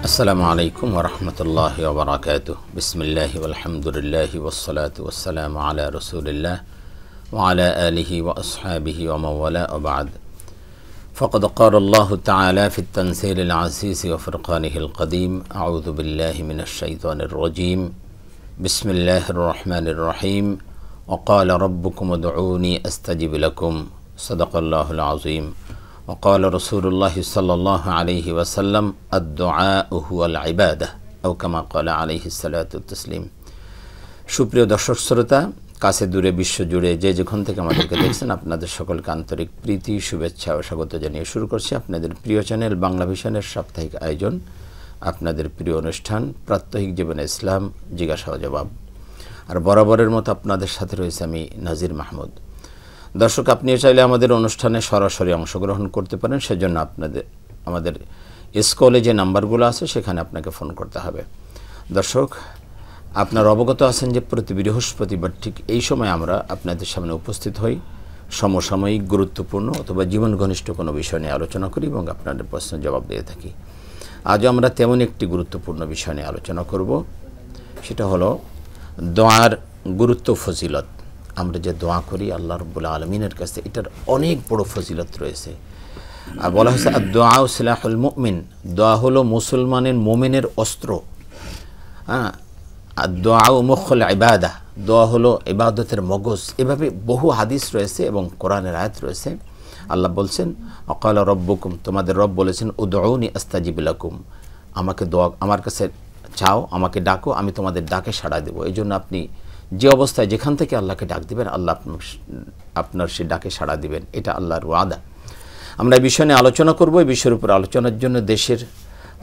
আসসালামু আলাইকুম ওয়া রাহমাতুল্লাহি ওয়া বারাকাতুহু বিসমিল্লাহি ওয়াল হামদুলিল্লাহি ওয়াস সালাতু ওয়াস সালামু আলা রাসূলিল্লাহ ওয়া আলা আলিহি ওয়া আসহাবিহি ওয়া মান ওয়ালা ওয়া বা'দ ফাকাদ ক্বালা আল্লাহু তাআলা ফিত তানসীলিল আজিজ ওয়া ফুরকানিহিল কদীম আউযু বিল্লাহি মিনাশ শাইতানির রাজীম বিসমিল্লাহির রহমানির রহিম ওয়া ক্বালা রাব্বুকুম উদউনি আস্তাজিব লাকুম সাদাকাল্লাহুল আযীম وقال رسول الله صلى الله عليه وسلم الدعاء هو العبادة أو كما قال عليه الصلاة والتسليم সুপ্রিয় দর্শক শ্রোতা কাছে দূরে বিশ্ব জুড়ে যে যেখান থেকে আমাদেরকে দেখছেন আপনাদের সকলকে আন্তরিক প্রীতি শুভেচ্ছা ও স্বাগত জানিয়ে শুরু করছি আপনাদের প্রিয় চ্যানেল বাংলা ভিশনের সাপ্তাহিক আয়োজন আপনাদের প্রিয় অনুষ্ঠান প্রাত্যহিক জীবনে ইসলাম জিজ্ঞাসা ও জবাব। আর বরাবরের মতো আপনাদের সাথে রয়েছে আমি নাজির মাহমুদ। দর্শক, আপনিও চাইলে আমাদের অনুষ্ঠানে সরাসরি অংশগ্রহণ করতে পারেন। সেজন্য আমাদের স্কলে যে নাম্বারগুলো আছে সেখানে আপনাকে ফোন করতে হবে। দর্শক, আপনারা অবগত আছেন যে প্রতি বৃহস্পতিবার ঠিক এই সময় আমরা আপনাদের সামনে উপস্থিত হই, সমসাময়িক গুরুত্বপূর্ণ অথবা জীবন ঘনিষ্ঠ কোনো বিষয় নিয়ে আলোচনা করি এবং আপনাদের প্রশ্নের জবাব দিয়ে থাকি। আজও আমরা তেমন একটি গুরুত্বপূর্ণ বিষয় নিয়ে আলোচনা করব, সেটা হলো দোয়ার গুরুত্ব ফজিলত। আমরা যে দোয়া করি আল্লাহ রাব্বুল আলামিনের কাছে, এটার অনেক বড় ফজিলত রয়েছে। আর বলা হয়েছে আদ-দুআউ সিলাহুল মুমিন, দোয়া হলো মুসলমানের মুমিনের অস্ত্র। আদ-দুআউ মুখুল ইবাদাহ, দোয়া হলো ইবাদতের মগজ। এভাবে বহু হাদিস রয়েছে এবং কোরআনের আয়াত রয়েছে। আল্লাহ বলছেন ওয়াকালা রাব্বুকুম, তোমাদের রব বলেছেন উদউনি আস্তাজিব লাকুম, আমাকে দোয়া, আমার কাছে চাও, আমাকে ডাকো, আমি তোমাদের ডাকে সাড়া দেবো। এই জন্য আপনি যে অবস্থায় যেখান থেকে আল্লাহকে ডাক দিবেন, আল্লাহ আপনার সে ডাকে সাড়া দিবেন, এটা আল্লাহর ওয়াদা। আমরা এই বিষয় নিয়ে আলোচনা করব। এই বিষয়ের উপর আলোচনার জন্য দেশের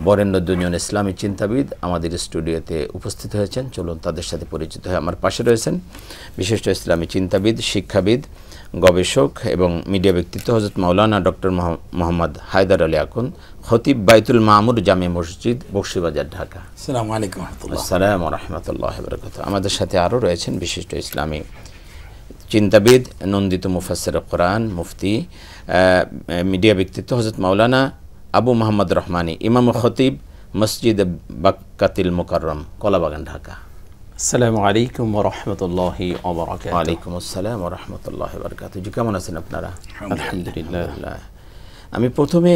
বরেণ্য দুজন ইসলামী চিন্তাবিদ আমাদের স্টুডিওতে উপস্থিত হয়েছেন। চলুন তাদের সাথে পরিচিত হয়ে। আমার পাশে রয়েছেন বিশিষ্ট ইসলামী চিন্তাবিদ, শিক্ষাবিদ, গবেষক এবং মিডিয়া ব্যক্তিত্ব হযরত মাওলানা ডক্টর মোহাম্মদ হায়দার আলী আকুন, খতিব বাইতুল মামুর জামে মসজিদ, বকশীবাজার, ঢাকা। আসসালামু আলাইকুম ওয়া রাহমাতুল্লাহ। আসসালামু ওয়া রাহমাতুল্লাহি ওয়া বারাকাতুহু। আমাদের সাথে আরও রয়েছেন বিশিষ্ট ইসলামী চিন্তাবিদ, নন্দিত মুফাসসির কোরআন, মুফতি, মিডিয়া ব্যক্তিত্ব হযরত মাওলানা আবু মোহাম্মদ রহমানী, ইমাম ও খতিব, মসজিদ বাক্কাতুল মুকাররম, কলাবাগান, ঢাকা। আসসালামু আলাইকুম ওয়া রাহমাতুল্লাহি ওয়া বারাকাতুহু। ওয়ালাইকুম আসসালাম ওয়া রাহমাতুল্লাহি ওয়া বারাকাতুহু। জি, কেমন আছেন আপনারা? আলহামদুলিল্লাহ। আমি প্রথমে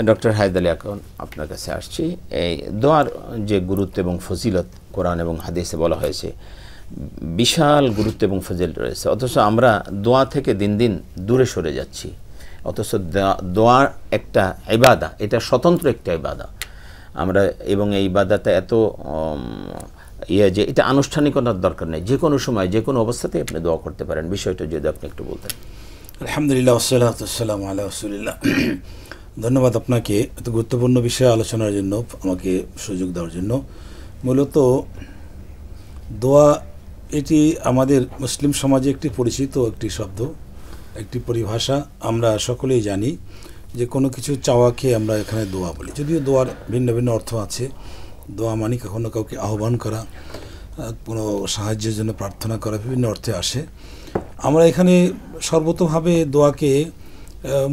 ডক্টর হায়দার আলী আকুন আপনার কাছে আসছি। এই দোয়ার যে গুরুত্ব এবং ফজিলত কোরআন এবং হাদিসে বলা হয়েছে, বিশাল গুরুত্ব এবং ফজিলত রয়েছে, অথচ আমরা দোয়া থেকে দিন দিন দূরে সরে যাচ্ছি। অথচ দোয়া একটা ইবাদা, এটা স্বতন্ত্র একটা ইবাদা আমরা, এবং এই ইবাদাটা এত যে এটা আনুষ্ঠানিকতার দরকার নেই, যে কোনো সময় যে কোনো অবস্থাতেই আপনি দোয়া করতে পারেন। বিষয়টা যদি আপনি একটু বলতেন। আলহামদুলিল্লাহ ওয়াসসালাতু ওয়াসসালামু আলা রাসূলিল্লাহ। ধন্যবাদ আপনাকে এত গুরুত্বপূর্ণ বিষয়ে আলোচনার জন্য, আমাকে সুযোগ দেওয়ার জন্য। মূলত দোয়া এটি আমাদের মুসলিম সমাজে একটি পরিচিত একটি শব্দ, একটি পরিভাষা। আমরা সকলেই জানি যে কোনো কিছু চাওয়াকে আমরা এখানে দোয়া বলি, যদিও দোয়ার ভিন্ন ভিন্ন অর্থ আছে। দোয়া মানে কখনো কাউকে আহ্বান করা, কোনো সাহায্যের জন্য প্রার্থনা করা, বিভিন্ন অর্থে আসে। আমরা এখানে সর্বতভাবে দোয়াকে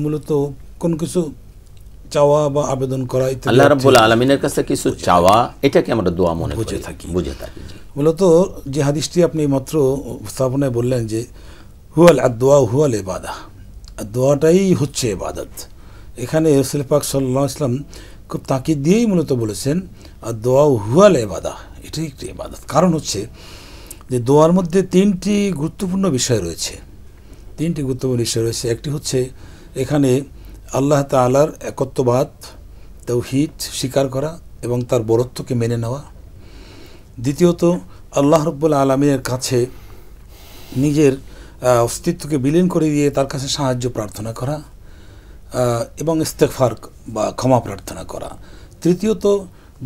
মূলত কোনো কিছু চাওয়া বা আবেদন করা, আল্লাহ রাব্বুল আলামিনের কাছে কিছু চাওয়া, এটাকে আমরা দোয়া মনে বুঝে থাকি। মূলত যে হাদিসটি আপনি মাত্র উপস্থাপনায় বললেন যে হুয়াল আদ-দুআ হুয়াল ইবাদাহ, দোয়াটাই হচ্ছে ইবাদত। এখানে রাসূল পাক সাল্লাল্লাহু আলাইহি ওয়াসাল্লাম খুব তাকিদ দিয়েই মূলত বলেছেন আদ-দুআ হুয়াল ইবাদাহ, এটাই একটি ইবাদত। কারণ হচ্ছে যে দোয়ার মধ্যে তিনটি গুরুত্বপূর্ণ বিষয় রয়েছে। একটি হচ্ছে এখানে আল্লাহ তাআলার একত্ববাদ, তাওহীদ স্বীকার করা এবং তার বরত্বকে মেনে নেওয়া। দ্বিতীয়ত আল্লাহ রাব্বুল আলামিনের কাছে নিজের অস্তিত্বকে বিলীন করে দিয়ে তার কাছে সাহায্য প্রার্থনা করা এবং ইস্তেগফার বা ক্ষমা প্রার্থনা করা। তৃতীয়ত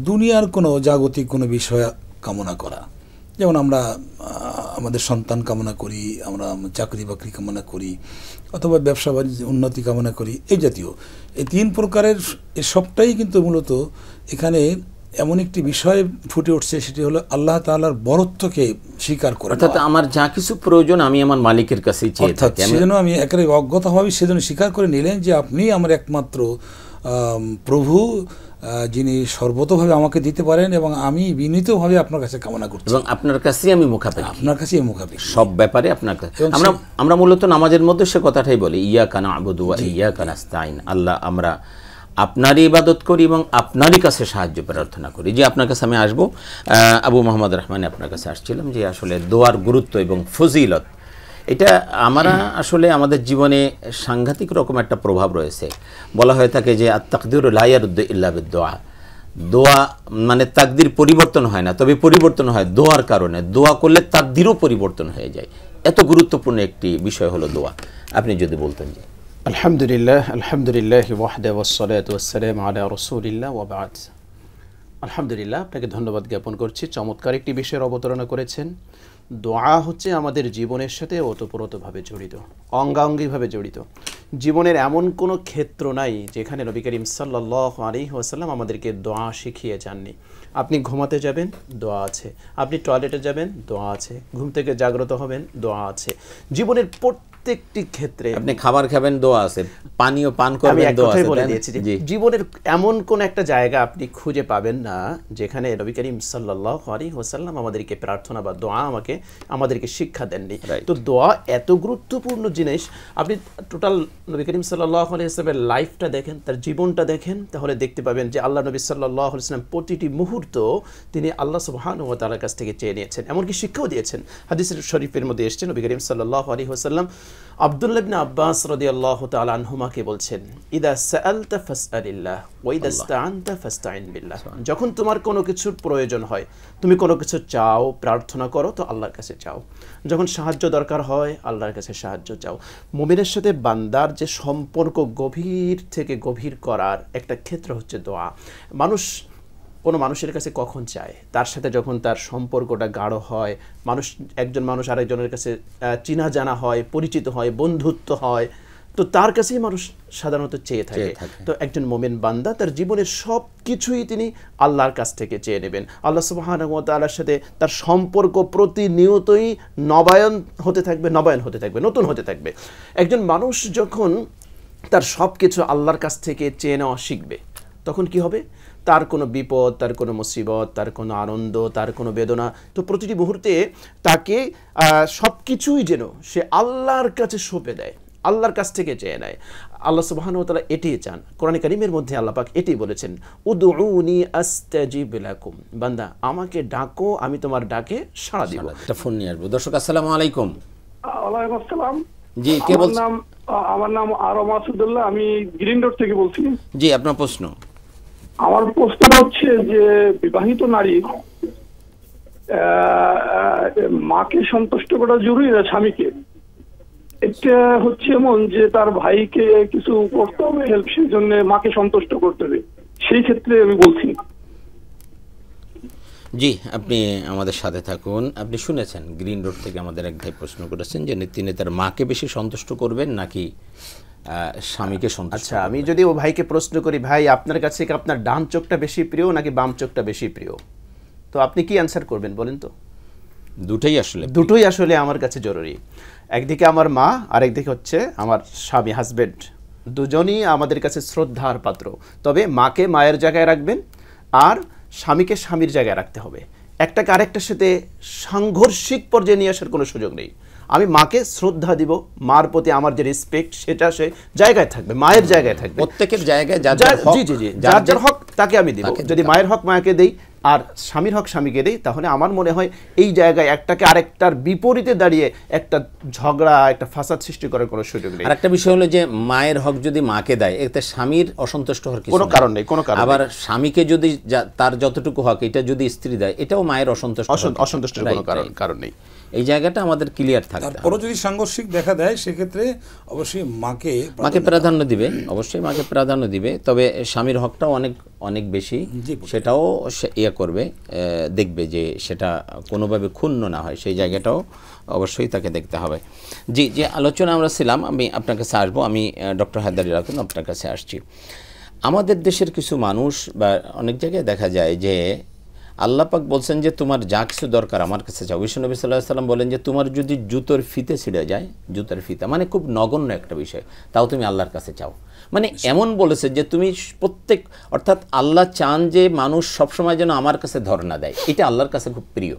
দুনিয়ার কোনো জাগতিক কোনো বিষয় কামনা করা, যেমন আমরা আমাদের সন্তান কামনা করি, আমরা চাকরি বাকরি কামনা করি, অথবা ব্যবসা বাণিজ্য উন্নতি কামনা করি, এই জাতীয় এই তিন প্রকারের সবটাই কিন্তু মূলত এখানে এমন একটি বিষয় ফুটে উঠছে, সেটি হলো আল্লাহ তাআলার বরত্বকে স্বীকার করে। অর্থাৎ আমার যা কিছু প্রয়োজন আমি আমার মালিকের কাছেই চেয়ে থাকি। সেজন্য আমি একেবারে অজ্ঞতাভাবে সেজন্য স্বীকার করে নিলেন যে আপনি আমার একমাত্র প্রভু, যিনি সর্বতভাবে আমাকে দিতে পারেন, এবং আমি বিনীতভাবে আপনার কাছে কামনা করছি, এবং আপনার কাছেই আমি মুখাপেক্ষী, আপনার কাছেই মুখাপেক্ষী সব ব্যাপারে আপনার কাছে। আমরা মূলত নামাজের মধ্যে সে কথাটাই বলি, ইয়াকা না'বুদু ওয়া ইয়াকা নাস্তাইন। আল্লাহ, আমরা আপনারই ইবাদত করি এবং আপনারই কাছে সাহায্য প্রার্থনা করি। যে আপনার কাছে আমি আসবো, আবু মোহাম্মদ রহমান, আপনার কাছে আসছিলাম যে আসলে দোয়ার গুরুত্ব এবং ফজিলত, এটা আমরা আসলে আমাদের জীবনে সাংঘাতিক রকম একটা প্রভাব রয়েছে। বলা হয়ে থাকে যে আত-তাকদিরু লা ইয়ারুদ্দু ইল্লা বিদ-দুআ। দোয়া মানে তাকদির পরিবর্তন হয় না, তবে পরিবর্তন হয় দোয়ার কারণে। দোয়া করলে তাকদিরও পরিবর্তন হয়ে যায়। এত গুরুত্বপূর্ণ একটি বিষয় হলো দোয়া। আপনি যদি বলতেন যে। আলহামদুলিল্লাহ, আলহামদুলিল্লাহ ওয়াহদা ওয়াসসালাতু ওয়াসসালামু আলা রাসূলিল্লাহ ওয়া বা'দ। আলহামদুলিল্লাহ, আপনাকে ধন্যবাদ জ্ঞাপন করছি। চমৎকার একটি বিষয়ের অবতারণা করেছেন। দোয়া হচ্ছে আমাদের জীবনের সাথে ওতপ্রোতভাবে জড়িত, অঙ্গাঙ্গিভাবে জড়িত। জীবনের এমন কোনো ক্ষেত্র নাই যেখানে নবী করিম সাল্লাল্লাহু আলাইহি ওয়াসাল্লাম আমাদেরকে দোয়া শিখিয়ে যাননি। আপনি ঘুমাতে যাবেন, দোয়া আছে। আপনি টয়লেটে যাবেন, দোয়া আছে। ঘুম থেকে জাগ্রত হবেন, দোয়া আছে। জীবনের প্রত্যেকটি ক্ষেত্রে আপনি খাবার খাবেন, দোয়া আছে। পানীয় পান করবেন, দোয়া আছে। বলে দিয়েছি যে জীবনের এমন কোন একটা জায়গা আপনি খুঁজে পাবেন না যেখানে নবী করিম সাল্লাল্লাহু আলাইহি ওয়াসাল্লাম আমাদেরকে প্রার্থনা বা দোয়া আমাদেরকে শিক্ষা দেননি। তো দোয়া এত গুরুত্বপূর্ণ জিনিস। আপনি টোটাল নবী করিম সাল্লাল্লাহু আলাইহি ওয়াসাল্লামের লাইফটা দেখেন, তার জীবনটা দেখেন, তাহলে দেখতে পাবেন যে আল্লাহ নবী সাল্লাল্লাহু আলাইহি ওয়াসাল্লাম প্রতিটি মুহূর্ত তিনি আল্লাহ সুবহানাহু ওয়া তাআলার কাছ থেকে চেয়ে নিয়েছেন, এমনকি শিক্ষাও দিয়েছেন। হাদিসের শরীফের মধ্যে এসেছে নবী করিম সাল্লাল্লাহু আলাইহি ওয়াসাল্লাম আব্দুল্লাহ ইবনে আব্বাস রাদিয়াল্লাহু তাআলা আনহুমাকে বলছেন, ইদা সাআলতা ফাসআলিল্লাহ ওয়া ইদা ইসতাআনতা ফাসতাইন বিল্লাহ। যখন তোমার কোনো কিছুর প্রয়োজন হয়, তুমি কোনো কিছু চাও, প্রার্থনা করো, তো আল্লাহর কাছে চাও। যখন সাহায্য দরকার হয়, আল্লাহর কাছে সাহায্য চাও। মুমিনের সাথে বান্দার যে সম্পর্ক গভীর থেকে গভীর করার একটা ক্ষেত্র হচ্ছে দোয়া। কোনো মানুষের কাছে কখন চায়? তার সাথে যখন তার সম্পর্কটা গাঢ় হয়, একজন মানুষ আরেকজনের কাছে চিনা জানা হয়, পরিচিত হয়, বন্ধুত্ব হয়, তো তার কাছেই মানুষ সাধারণত চেয়ে থাকে। তো একজন মুমিন বান্দা তার জীবনের সব কিছুই তিনি আল্লাহর কাছ থেকে চেয়ে নেবেন। আল্লাহ সুবহানাহু ওয়া তাআলার সাথে তার সম্পর্ক প্রতিনিয়তই নবায়ন হতে থাকবে, নতুন হতে থাকবে। একজন মানুষ যখন তার সব কিছু আল্লাহর কাছ থেকে চেয়ে নেওয়া শিখবে, তখন কি হবে? তার কোনো বিপদ, তার কোনো মুসিবত, তার কোনো আনন্দ, তার কোনো বেদনা, তো প্রতিটি মুহূর্তে তাকে সব কিছুই যেন সে আল্লাহর কাছে সঁপে দেয়, আল্লাহর কাছ থেকে চেয়ে নেয়। আল্লাহ সুবহানাহু ওয়া তাআলা এটিই চান। কোরআনে কারীমের মধ্যে আল্লাহ পাক এটি বলেছেন, উদউনি আস্তাজিব লাকুম। বান্দা, আমাকে ডাকো, আমি তোমার ডাকে সাড়া দিব। একটা ফোন নিয়ে আসবো। দর্শক, আসসালামু আলাইকুম। ওয়ালাইকুম আসসালাম। জি, কে বলছেন? আমার নাম আরম মাসুদুল্লাহ, আমি গ্রিন রোড থেকে বলছি। জি, আপনার প্রশ্ন। আমার প্রশ্ন হচ্ছে যে বিবাহিত নারী মাকে সন্তুষ্ট করা জরুরি না স্বামীকে? এটা হচ্ছে এমন যে তার ভাইকে কিছু করতে হবে হেল্প, সেই জন্য মাকে সন্তুষ্ট করতে হবে, সেই ক্ষেত্রে আমি বলছি। জি, আপনি আমাদের সাথে থাকুন। আপনি শুনেছেন গ্রিন রোড থেকে আমাদের এক ভাই প্রশ্ন করেছেন যে তিনি তার মাকে বেশি সন্তুষ্ট করবেন নাকি স্বামীকে সন্তুষ্ট? আচ্ছা, আমি যদি ও ভাইকে প্রশ্ন করি, ভাই আপনার কাছে কি আপনার ডান চোখটা বেশি প্রিয় নাকি বাম চোখটা বেশি প্রিয়, তো আপনি কি অ্যান্সার করবেন বলেন তো? দুটোই আসলে আমার কাছে জরুরি। একদিকে আমার মা, আর একদিকে হচ্ছে আমার স্বামী, হাজবেন্ড। দুজনই আমাদের কাছে শ্রদ্ধার পাত্র। তবে মাকে মায়ের জায়গায় রাখবেন আর স্বামীকে স্বামীর জায়গায় রাখতে হবে। একটাকে আরেকটার সাথে সাংঘর্ষিক পর্যায়ে নিয়ে আসার কোনো সুযোগ নেই। আমি মাকে শ্রদ্ধা দিব, মার প্রতি আমার যে রেসপেক্ট সেটা সে জায়গায় থাকবে, মায়ের জায়গায় থাকবে। প্রত্যেকের জায়গায় যার হক তাকে আমি দিব। যদি মায়ের হক মাকে দেই আর স্বামীর হক স্বামীকে দেই, তাহলে আমার মনে হয় এই জায়গায় একটাকে আরেকটার বিপরীতে দাঁড়িয়ে একটা ঝগড়া, একটা ফাসাদ সৃষ্টি করার কোনো সুযোগ নেই। আরেকটা বিষয় হলো যে মায়ের হক যদি মাকে দেয়, এতে স্বামীর অসন্তুষ্ট হওয়ার কোনো কারণ নেই। আবার স্বামীকে যদি তার যতটুকু হক এটা যদি স্ত্রী দেয়, এটাও মায়ের অসন্তুষ্ট কোনো কারণ নেই। এই জায়গাটা আমাদের ক্লিয়ার থাকতে হবে। তারপরও যদি সাংঘর্ষিক দেখা দেয়, সেক্ষেত্রে অবশ্যই মাকে প্রাধান্য দিবে, অবশ্যই মাকে প্রাধান্য দিবে। তবে স্বামীর হকটাও অনেক বেশি, সেটাও ইয়ে করবে, দেখবে যে সেটা কোনোভাবে ক্ষুণ্ণ না হয়, সেই জায়গাটাও অবশ্যই তাকে দেখতে হবে। যে আলোচনা আমরা ছিলাম, আমি আপনার কাছে আসবো। আমি ডক্টর হায়দারী রাতুন আপনার কাছে আসছি। আমাদের দেশের কিছু মানুষ বা অনেক জায়গায় দেখা যায় যে আল্লাহ পাক বলছেন যে তোমার যা কিছু দরকার আমার কাছে চাও। বিশ্বনবী সাল্লাল্লাহু আলাইহি সাল্লাম বলেন যে তোমার যদি জুতোর ফিতে ছিঁড়ে যায়, জুতোর ফিতা মানে খুব নগণ্য একটা বিষয়, তাও তুমি আল্লাহর কাছে চাও। মানে এমন বলেছে যে তুমি প্রত্যেক, অর্থাৎ আল্লাহ চান যে মানুষ সবসময় যেন আমার কাছে ধর্ণা দেয়। এটা আল্লাহর কাছে খুব প্রিয়,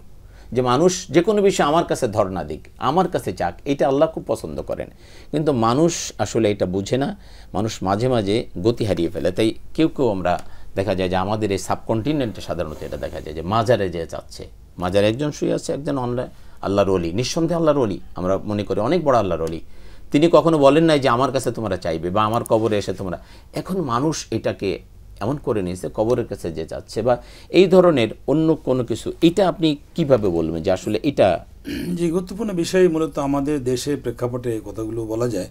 যে মানুষ যে কোনো বিষয়ে আমার কাছে ধর্ণা দিক, আমার কাছে চাক, এটা আল্লাহ খুব পছন্দ করেন। কিন্তু মানুষ আসলে এটা বুঝে না, মানুষ মাঝে মাঝে গতি হারিয়ে ফেলে। তাই কেউ কেউ আমরা দেখা যায় যে আমাদের এই সাবকন্টিনেন্টে সাধারণত এটা দেখা যায় যে মাজারে যে যাচ্ছে, মাজারে একজন শুয়ে আছে, একজন অনলাইন আল্লাহর ওলি, নিঃসন্দেহে আল্লাহর ওলি, আমরা মনে করি অনেক বড় আল্লাহর ওলি। তিনি কখনো বলেন নাই যে আমার কাছে তোমরা চাইবে বা আমার কবরে এসে তোমরা। এখন মানুষ এটাকে এমন করে নিয়েছে কবরের কাছে যে যাচ্ছে বা এই ধরনের অন্য কোনো কিছু। এটা আপনি কিভাবে বলবেন যে আসলে এটা যে গুরুত্বপূর্ণ বিষয় মূলত আমাদের দেশের প্রেক্ষাপটে এই কথাগুলো বলা যায়,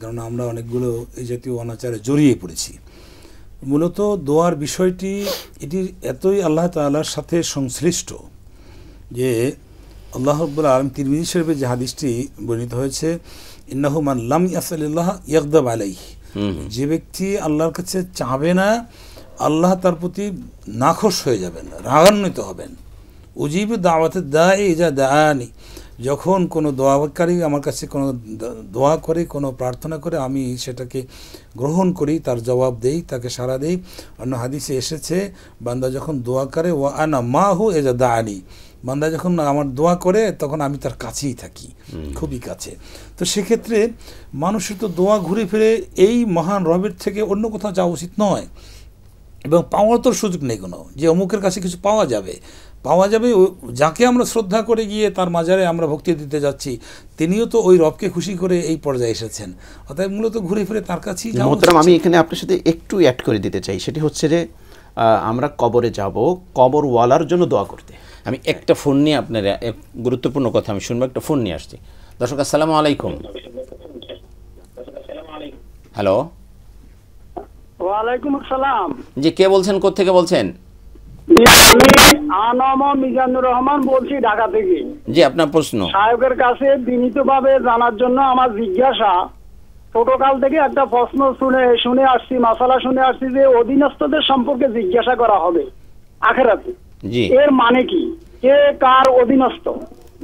কারণ আমরা অনেকগুলো এই জাতীয় অনাচারে জড়িয়ে পড়েছি। মূলত দোয়ার বিষয়টি এটি এতই আল্লাহ তাআলার সাথে সংশ্লিষ্ট যে আল্লাহ রাব্বুল আলামিন তিরমিজি শরীফে যে হাদিসটি বর্ণিত হয়েছে, ইন্নাহু মান লাম ইয়াসআলিল্লাহ ইয়াগদাব আলাইহি, যে ব্যক্তি আল্লাহর কাছে চাবে না আল্লাহ তার প্রতি নাখোশ হয়ে যাবেন, রাগান্বিত হবেন। উজিবু দাওয়াতে দাঈ ইজা দাআনি, যখন কোনো দোয়াকারী আমার কাছে কোনো দোয়া করে, কোনো প্রার্থনা করে, আমি সেটাকে গ্রহণ করি, তার জবাব দেই, তাকে সাড়া দেই। অন্য হাদিসে এসেছে বান্দা যখন দোয়া করে ওয়া আনা মাহু ইজা দাআনি, বান্দা যখন আমার দোয়া করে তখন আমি তার কাছেই থাকি, খুবই কাছে। তো সেক্ষেত্রে মানুষের তো দোয়া ঘুরে ফিরে এই মহান রবের থেকে অন্য কোথাও যাওয়া উচিত নয়, এবং পাওয়ার তোর সুযোগ নেই কোনো, যে অমুকের কাছে কিছু পাওয়া যাবে। যাকে আমরা শ্রদ্ধা করে গিয়ে তার মাজারে আমরা ভক্তি দিতে যাচ্ছি, তিনিও তো ওই রবকে খুশি করে এই পর্যায়ে এসেছেন। অতএব মূলত ঘুরে ফিরে তার কাছেই যাওয়া উচিত। আমি এখানে আপনার সাথে একটু অ্যাড করে দিতে চাই, সেটি হচ্ছে যে আমরা কবরে যাব কবরওয়ালার জন্য দোয়া করতে। আমি একটা ফোন নিয়ে আপনার এক গুরুত্বপূর্ণ কথা আমি শুনবো, একটা ফোন নিয়ে আসছি। দর্শক আসসালামু আলাইকুম। হ্যালো, ওয়ালাইকুম আসসালাম। জি, কে বলছেন, কোত্থেকে বলছেন? আমি আনম মিজানুর রহমান বলছি, ঢাকা থেকে। জি, আপনার প্রশ্ন। সাহেবের কাছে বিনীতভাবে জানার জন্য আমার জিজ্ঞাসা, ছোটকাল থেকে একটা প্রশ্ন শুনে আসছি, মাসালা শুনে আসছি যে অধীনস্থদের সম্পর্কে জিজ্ঞাসা করা হবে আখিরাতে। জি, এর মানে কি? কে কার অধীনস্থ?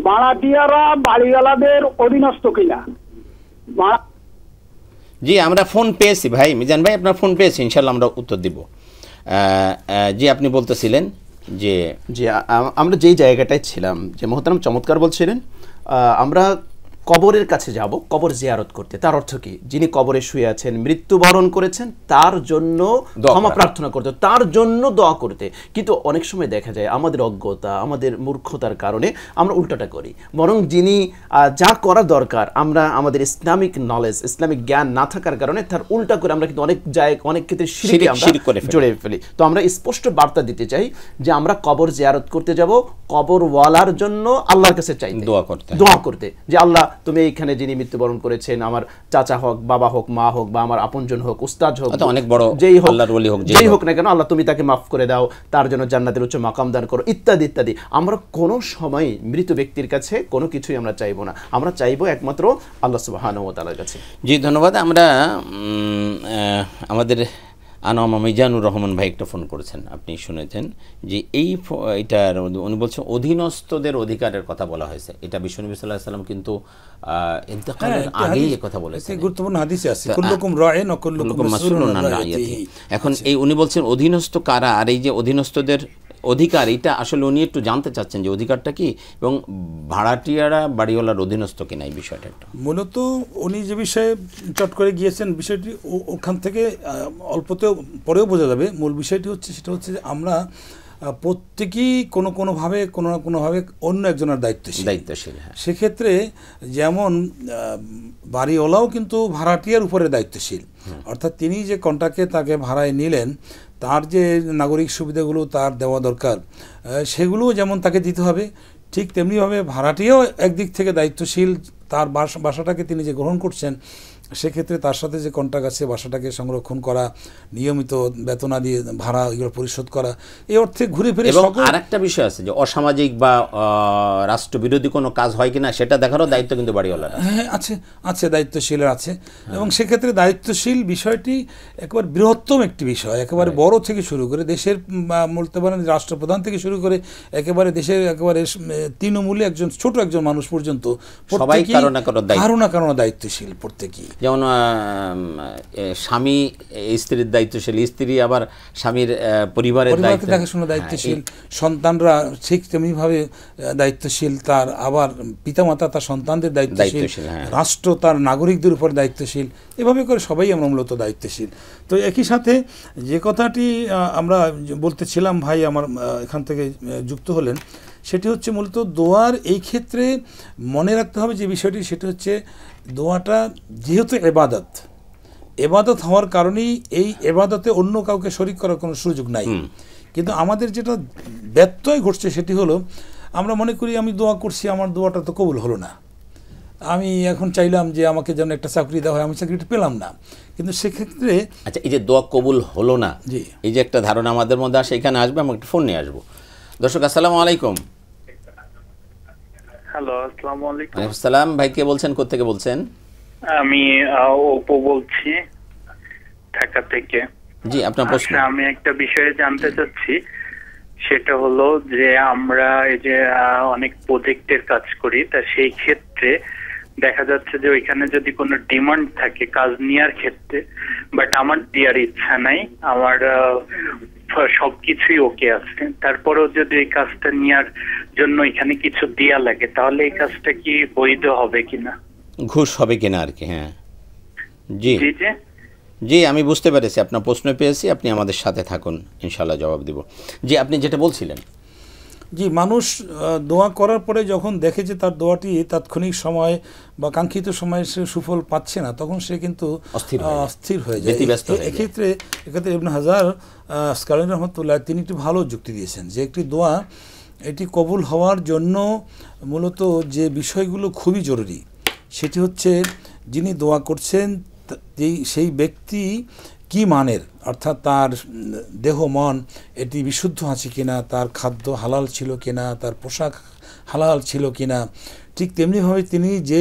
ভাড়াটিয়ারা বাড়িওয়ালাদের অধীনস্থ কিনা? জি, আমরা ফোন পেয়েছি ভাই, মিজান ভাই আপনার ফোন পেয়েছি, ইনশাল্লাহ আমরা উত্তর দিব। জি, আপনি বলতেছিলেন যে আমরা যেই জায়গাটায় ছিলাম, যে মোহতারাম চমৎকার বলছিলেন, আমরা কবরের কাছে যাব কবর জিয়ারত করতে। তার অর্থ কি? যিনি কবরে শুয়ে আছেন, মৃত্যুবরণ করেছেন, তার জন্য ক্ষমা প্রার্থনা করতে, তার জন্য দোয়া করতে। কিন্তু অনেক সময় দেখা যায় আমাদের অজ্ঞতা, আমাদের মূর্খতার কারণে আমরা উল্টাটা করি। বরং যিনি যা করা দরকার, আমরা আমাদের ইসলামিক নলেজ, ইসলামিক জ্ঞান না থাকার কারণে তার উল্টা করে আমরা কিন্তু অনেক জায়গায়, অনেক ক্ষেত্রে শিরকে আমরা জড়িয়ে ফেলি। তো আমরা স্পষ্ট বার্তা দিতে চাই যে আমরা কবর জিয়ারত করতে যাব কবরওয়ালার জন্য আল্লাহর কাছে চাই, দোয়া করতে, যে আল্লাহ তুমি এইখানে যিনি মৃত্যুবরণ করেছেন, আমার চাচা হোক, বাবা হোক, মা হোক, বা আমার আপনজন হোক, উস্তাদ হোক, অনেক বড় যেই হোক না কেন, আল্লাহ তুমি তাকে মাফ করে দাও, তার জন্য জান্নাতের উচ্চ মাকাম দান করো, ইত্যাদি ইত্যাদি। আমরা কোনো সময় মৃত ব্যক্তির কাছে কোনো কিছুই আমরা চাইবো না, আমরা চাইবো একমাত্র আল্লাহ সুবহানাহু ওয়া তাআলার কাছে। জি, ধন্যবাদ। আমরা আমাদের আনম মিজানুর রহমান ভাই একটা ফোন করেছেন, আপনি শুনেছেন যে এইটার উনি বলছেন অধীনস্থদের অধিকারের কথা বলা হয়েছে। এটা বিশ্বনবী সাল্লাল্লাহু আলাইহি সাল্লাম কিন্তু ইন্তেকালের আগেই এই কথা বলেছেন, গুরুত্বপূর্ণ হাদিসে আছে, কুল্লুকুম রাইন ওয়া কুল্লুকুম মাসউলুন আন রাইয়াতিহি। এখন এই উনি বলছেন অধীনস্থ কারা, আর এই যে অধীনস্থদের অধিকার, এটা আসলে উনি একটু জানতে চাচ্ছেন যে অধিকারটা কি, এবং ভাড়াটিয়ারা বাড়িওয়ালার অধীনস্থ কিনা, এই বিষয়টা একটু। মূলত উনি যে বিষয়ে চট করে গিয়েছেন, বিষয়টি ওখান থেকে অল্পতেও পরেও বোঝা যাবে। মূল বিষয়টি হচ্ছে, সেটা হচ্ছে যে আমরা প্রত্যেকেই কোনোভাবে কোনো না কোনোভাবে অন্য একজনের দায়িত্বশীল। সেক্ষেত্রে যেমন বাড়িওয়ালাও কিন্তু ভাড়াটিয়ার উপরে দায়িত্বশীল, অর্থাৎ তিনি যে কন্ট্রাক্টে তাকে ভাড়ায় নিলেন, তার যে নাগরিক সুবিধাগুলো তার দেওয়া দরকার, সেগুলোও যেমন তাকে দিতে হবে, ঠিক তেমনিভাবে ভাড়াটিয়াও একদিক থেকে দায়িত্বশীল। তার বাসাটাকে তিনি যে গ্রহণ করছেন, সেক্ষেত্রে তার সাথে যে কন্ট্রাক্ট আছে বাসাটাকে সংরক্ষণ করা, নিয়মিত বেতনাদি ভাড়া এগুলো পরিশোধ করা, এই অর্থে ঘুরে ফিরে। এবং আরেকটা বিষয় আছে যে অসামাজিক বা রাষ্ট্রবিরোধী কোনো কাজ হয় কিনা সেটা দেখারও দায়িত্ব কিন্তু বাড়িওয়ালার। হ্যাঁ আছে দায়িত্বশীলের আছে। এবং সেক্ষেত্রে দায়িত্বশীল বিষয়টি একেবারে বৃহত্তম একটি বিষয়, একেবারে বড় থেকে শুরু করে দেশের বলতে পারেন রাষ্ট্রপ্রধান থেকে শুরু করে একেবারে দেশের একেবারে তৃণমূলে একজন ছোট একজন মানুষ পর্যন্ত সবাই কারো না কারো দায়িত্বশীল প্রত্যেকেই। যেমন স্বামী স্ত্রীর দায়িত্বশীল, স্ত্রী আবার স্বামীর পরিবারের দেখাশোনা দায়িত্বশীল, সন্তানরা ঠিক তেমনিভাবে দায়িত্বশীল, তার আবার পিতামাতা তার সন্তানদের দায়িত্বশীল, রাষ্ট্র তার নাগরিকদের উপর দায়িত্বশীল, এভাবে করে সবাই আমরা মূলত দায়িত্বশীল। তো একই সাথে যে কথাটি আমরা বলতেছিলাম, ভাই আমার এখান থেকে যুক্ত হলেন, সেটি হচ্ছে মূলত দোয়ার এই ক্ষেত্রে মনে রাখতে হবে যে বিষয়টি, সেটা হচ্ছে দোয়াটা যেহেতু এবাদত হওয়ার কারণেই এই এবাদতে অন্য কাউকে শরিক করার কোনো সুযোগ নাই। কিন্তু আমাদের যেটা ব্যত্যয় ঘটছে সেটি হলো আমরা মনে করি আমি দোয়া করছি, আমার দোয়াটা তো কবুল হলো না, আমি এখন চাইলাম যে আমাকে যেন একটা চাকরি দেওয়া হয়, আমি চাকরিটা পেলাম না। কিন্তু সেক্ষেত্রে আচ্ছা, এই যে দোয়া কবুল হলো না, জি, এই যে একটা ধারণা আমাদের মধ্যে আসে, এখানে আসবে, আমি একটা ফোন নিয়ে আসবো। দর্শক আসসালামু আলাইকুম। হ্যালো, আসসালামু আলাইকুম। ওয়ালাইকুম আসসালাম। ভাই কে বলছেন, কোত্থেকে বলছেন? আমি অপু বলছি ঢাকা থেকে। জি, আপনার প্রশ্ন। আমি একটা বিষয়ে জানতে চাচ্ছি, সেটা হলো যে আমরা এই যে অনেক প্রজেক্টের কাজ করি, তা সেই ক্ষেত্রে দেখা যাচ্ছে যে ওইখানে যদি কোনো ডিমান্ড থাকে কাজ নেওয়ার ক্ষেত্রে, বাট আমার দেওয়ার ইচ্ছা নাই, আমার সবকিছুই ওকে আছে, তারপরেও যদি এই কাজটা নেওয়ার জন্য এখানে কিছু দেয়া লাগে, তাহলে এই কাজটা কি বৈধ হবে কিনা, ঘুষ হবে কিনা আর কি। হ্যাঁ, জি জি জি জি, আমি বুঝতে পেরেছি, আপনার প্রশ্ন পেয়েছি, আপনি আমাদের সাথে থাকুন, ইনশাল্লাহ জবাব দিব। জি, আপনি যেটা বলছিলেন। জি, মানুষ দোয়া করার পরে যখন দেখে যে তার দোয়াটি তাৎক্ষণিক সময় বা কাঙ্ক্ষিত সময়ে সে সুফল পাচ্ছে না, তখন সে কিন্তু অস্থির হয়ে যায়। এক্ষেত্রে ইবনে হাজার আসকালানী রহমতুল্লাহ তিনি একটি ভালো যুক্তি দিয়েছেন যে একটি দোয়া এটি কবুল হওয়ার জন্য মূলত যে বিষয়গুলো খুবই জরুরি, সেটি হচ্ছে যিনি দোয়া করছেন সেই ব্যক্তি কি মানের, অর্থাৎ তার দেহ মন এটি বিশুদ্ধ আছে কিনা, তার খাদ্য হালাল ছিল কিনা, তার পোশাক হালাল ছিল কিনা। ঠিক তেমনিভাবে তিনি যে